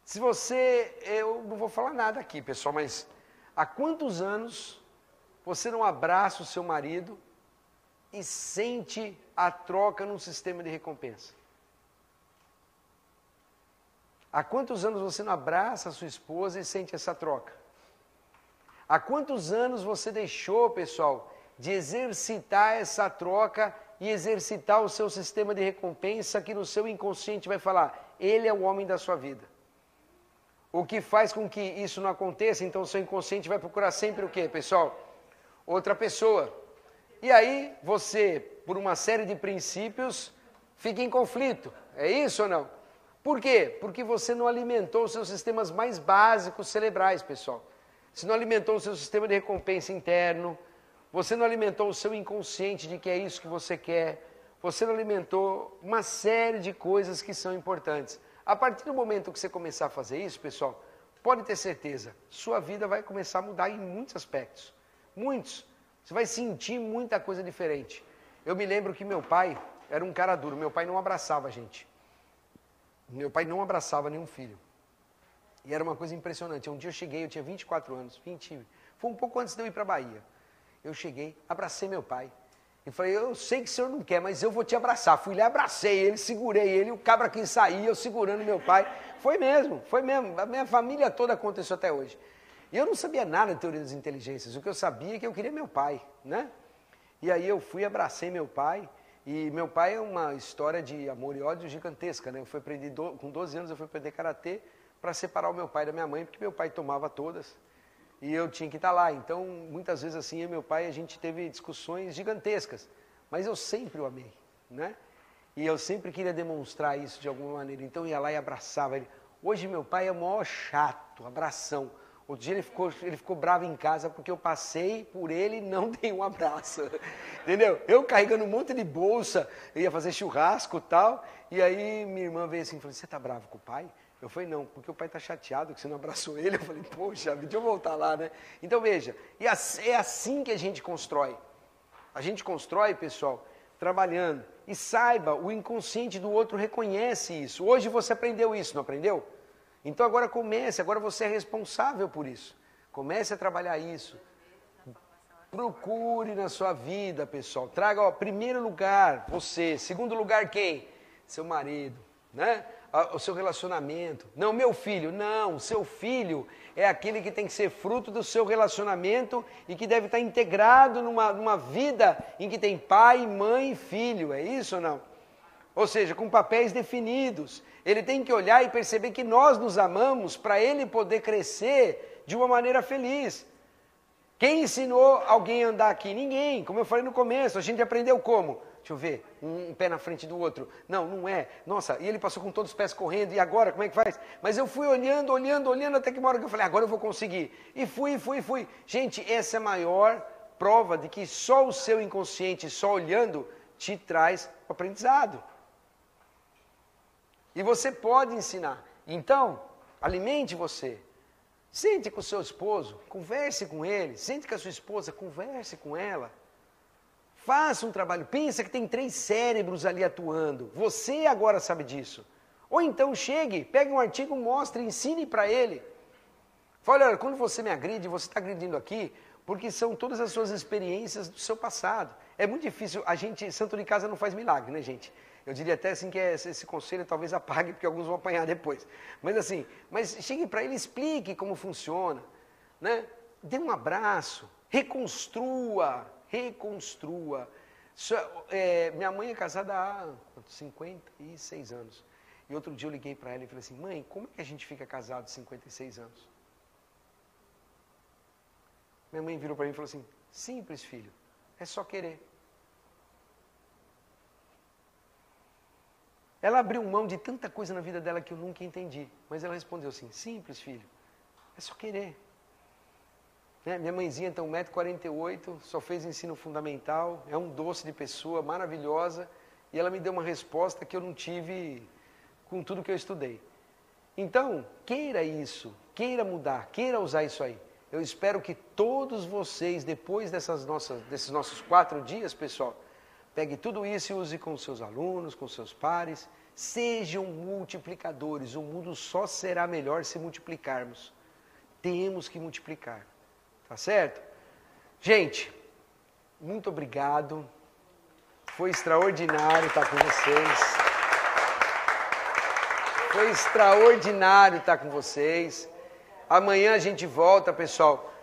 Se você, eu não vou falar nada aqui, pessoal, mas há quantos anos você não abraça o seu marido e sente a troca num sistema de recompensa? Há quantos anos você não abraça a sua esposa e sente essa troca? Há quantos anos você deixou, pessoal, de exercitar essa troca e exercitar o seu sistema de recompensa que no seu inconsciente vai falar, ele é o homem da sua vida. O que faz com que isso não aconteça, então o seu inconsciente vai procurar sempre o quê, pessoal? Outra pessoa. E aí você, por uma série de princípios, fica em conflito. É isso ou não? Por quê? Porque você não alimentou os seus sistemas mais básicos cerebrais, pessoal. Você não alimentou o seu sistema de recompensa interno, você não alimentou o seu inconsciente de que é isso que você quer, você não alimentou uma série de coisas que são importantes. A partir do momento que você começar a fazer isso, pessoal, pode ter certeza, sua vida vai começar a mudar em muitos aspectos. Muitos. Você vai sentir muita coisa diferente. Eu me lembro que meu pai era um cara duro, meu pai não abraçava a gente. Meu pai não abraçava nenhum filho. E era uma coisa impressionante. Um dia eu cheguei, eu tinha 24 anos, foi um pouco antes de eu ir para a Bahia. Eu cheguei, abracei meu pai. E falei, eu sei que o senhor não quer, mas eu vou te abraçar. Fui lá, abracei ele, segurei ele, o cabra quis sair, eu segurando meu pai. Foi mesmo. A minha família toda aconteceu até hoje. E eu não sabia nada de teoria das inteligências. O que eu sabia é que eu queria meu pai, né? E aí eu fui, abracei meu pai. E meu pai é uma história de amor e ódio gigantesca, né? Eu fui aprender, com 12 anos eu fui aprender karatê para separar o meu pai da minha mãe, porque meu pai tomava todas. E eu tinha que estar lá, então muitas vezes assim, eu e meu pai, a gente teve discussões gigantescas, mas eu sempre o amei, né? E eu sempre queria demonstrar isso de alguma maneira. Então eu ia lá e abraçava ele. Hoje meu pai é o maior chato, abração. Outro dia ele ficou bravo em casa porque eu passei por ele e não dei um abraço. Entendeu? Eu carregando um monte de bolsa, eu ia fazer churrasco e tal. E aí minha irmã veio assim e falou, você tá bravo com o pai? Eu falei, não, porque o pai tá chateado que você não abraçou ele. Eu falei, poxa, deixa eu voltar lá, né? Então veja, é assim que a gente constrói. A gente constrói, pessoal, trabalhando. E saiba, o inconsciente do outro reconhece isso. Hoje você aprendeu isso, não aprendeu? Então agora comece, agora você é responsável por isso. Comece a trabalhar isso. Procure na sua vida, pessoal. Traga, ó, primeiro lugar, você. Segundo lugar, quem? Seu marido, né? O seu relacionamento. Não, meu filho. Não, seu filho é aquele que tem que ser fruto do seu relacionamento e que deve estar integrado numa vida em que tem pai, mãe e filho. É isso ou não? Ou seja, com papéis definidos. Ele tem que olhar e perceber que nós nos amamos para ele poder crescer de uma maneira feliz. Quem ensinou alguém a andar aqui? Ninguém. Como eu falei no começo, a gente aprendeu como? Deixa eu ver, um pé na frente do outro. Não, não é. Nossa, e ele passou com todos os pés correndo, e agora, como é que faz? Mas eu fui olhando, até que uma hora que eu falei, agora eu vou conseguir. E fui. Gente, essa é a maior prova de que só o seu inconsciente, só olhando, te traz o aprendizado. E você pode ensinar. Então, alimente você. Sente com o seu esposo, converse com ele. Sente com a sua esposa, converse com ela. Faça um trabalho. Pensa que tem 3 cérebros ali atuando. Você agora sabe disso. Ou então chegue, pegue um artigo, mostre, ensine para ele. Fale, olha, quando você me agride, você está agredindo aqui, porque são todas as suas experiências do seu passado. É muito difícil, santo de casa não faz milagre, né, gente? Eu diria até assim que esse conselho talvez apague, porque alguns vão apanhar depois. Mas chegue para ele, explique como funciona, né? Dê um abraço, reconstrua. Minha mãe é casada há 56 anos. E outro dia eu liguei para ela e falei assim, mãe, como é que a gente fica casado 56 anos? Minha mãe virou para mim e falou assim, simples, filho, é só querer. Ela abriu mão de tanta coisa na vida dela que eu nunca entendi. Mas ela respondeu assim, simples, filho, é só querer. Né? Minha mãezinha tem 1,48 m, só fez ensino fundamental, é um doce de pessoa, maravilhosa. E ela me deu uma resposta que eu não tive com tudo que eu estudei. Então, queira isso, queira mudar, queira usar isso aí. Eu espero que todos vocês, depois desses nossos 4 dias, pessoal, pegue tudo isso e use com seus alunos, com seus pares. Sejam multiplicadores. O mundo só será melhor se multiplicarmos. Temos que multiplicar. Tá certo? Gente, muito obrigado. Foi extraordinário estar com vocês. Foi extraordinário estar com vocês. Amanhã a gente volta, pessoal.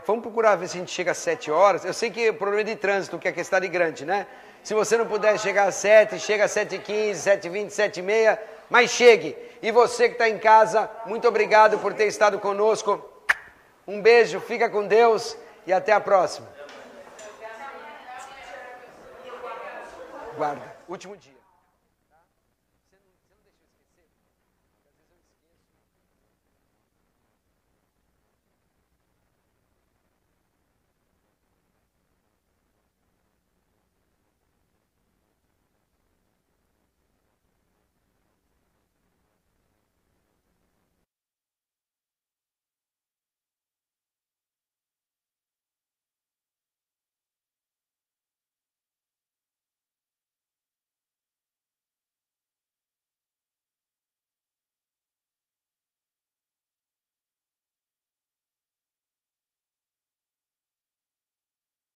Vamos procurar ver se a gente chega às 7 horas. Eu sei que o problema é de trânsito, que é a cidade grande, né? Se você não puder chegar às 7, chega às 7h15, 7h20, 7h30, mas chegue. E você que está em casa, muito obrigado por ter estado conosco. Um beijo, fica com Deus e até a próxima. Guarda, último dia.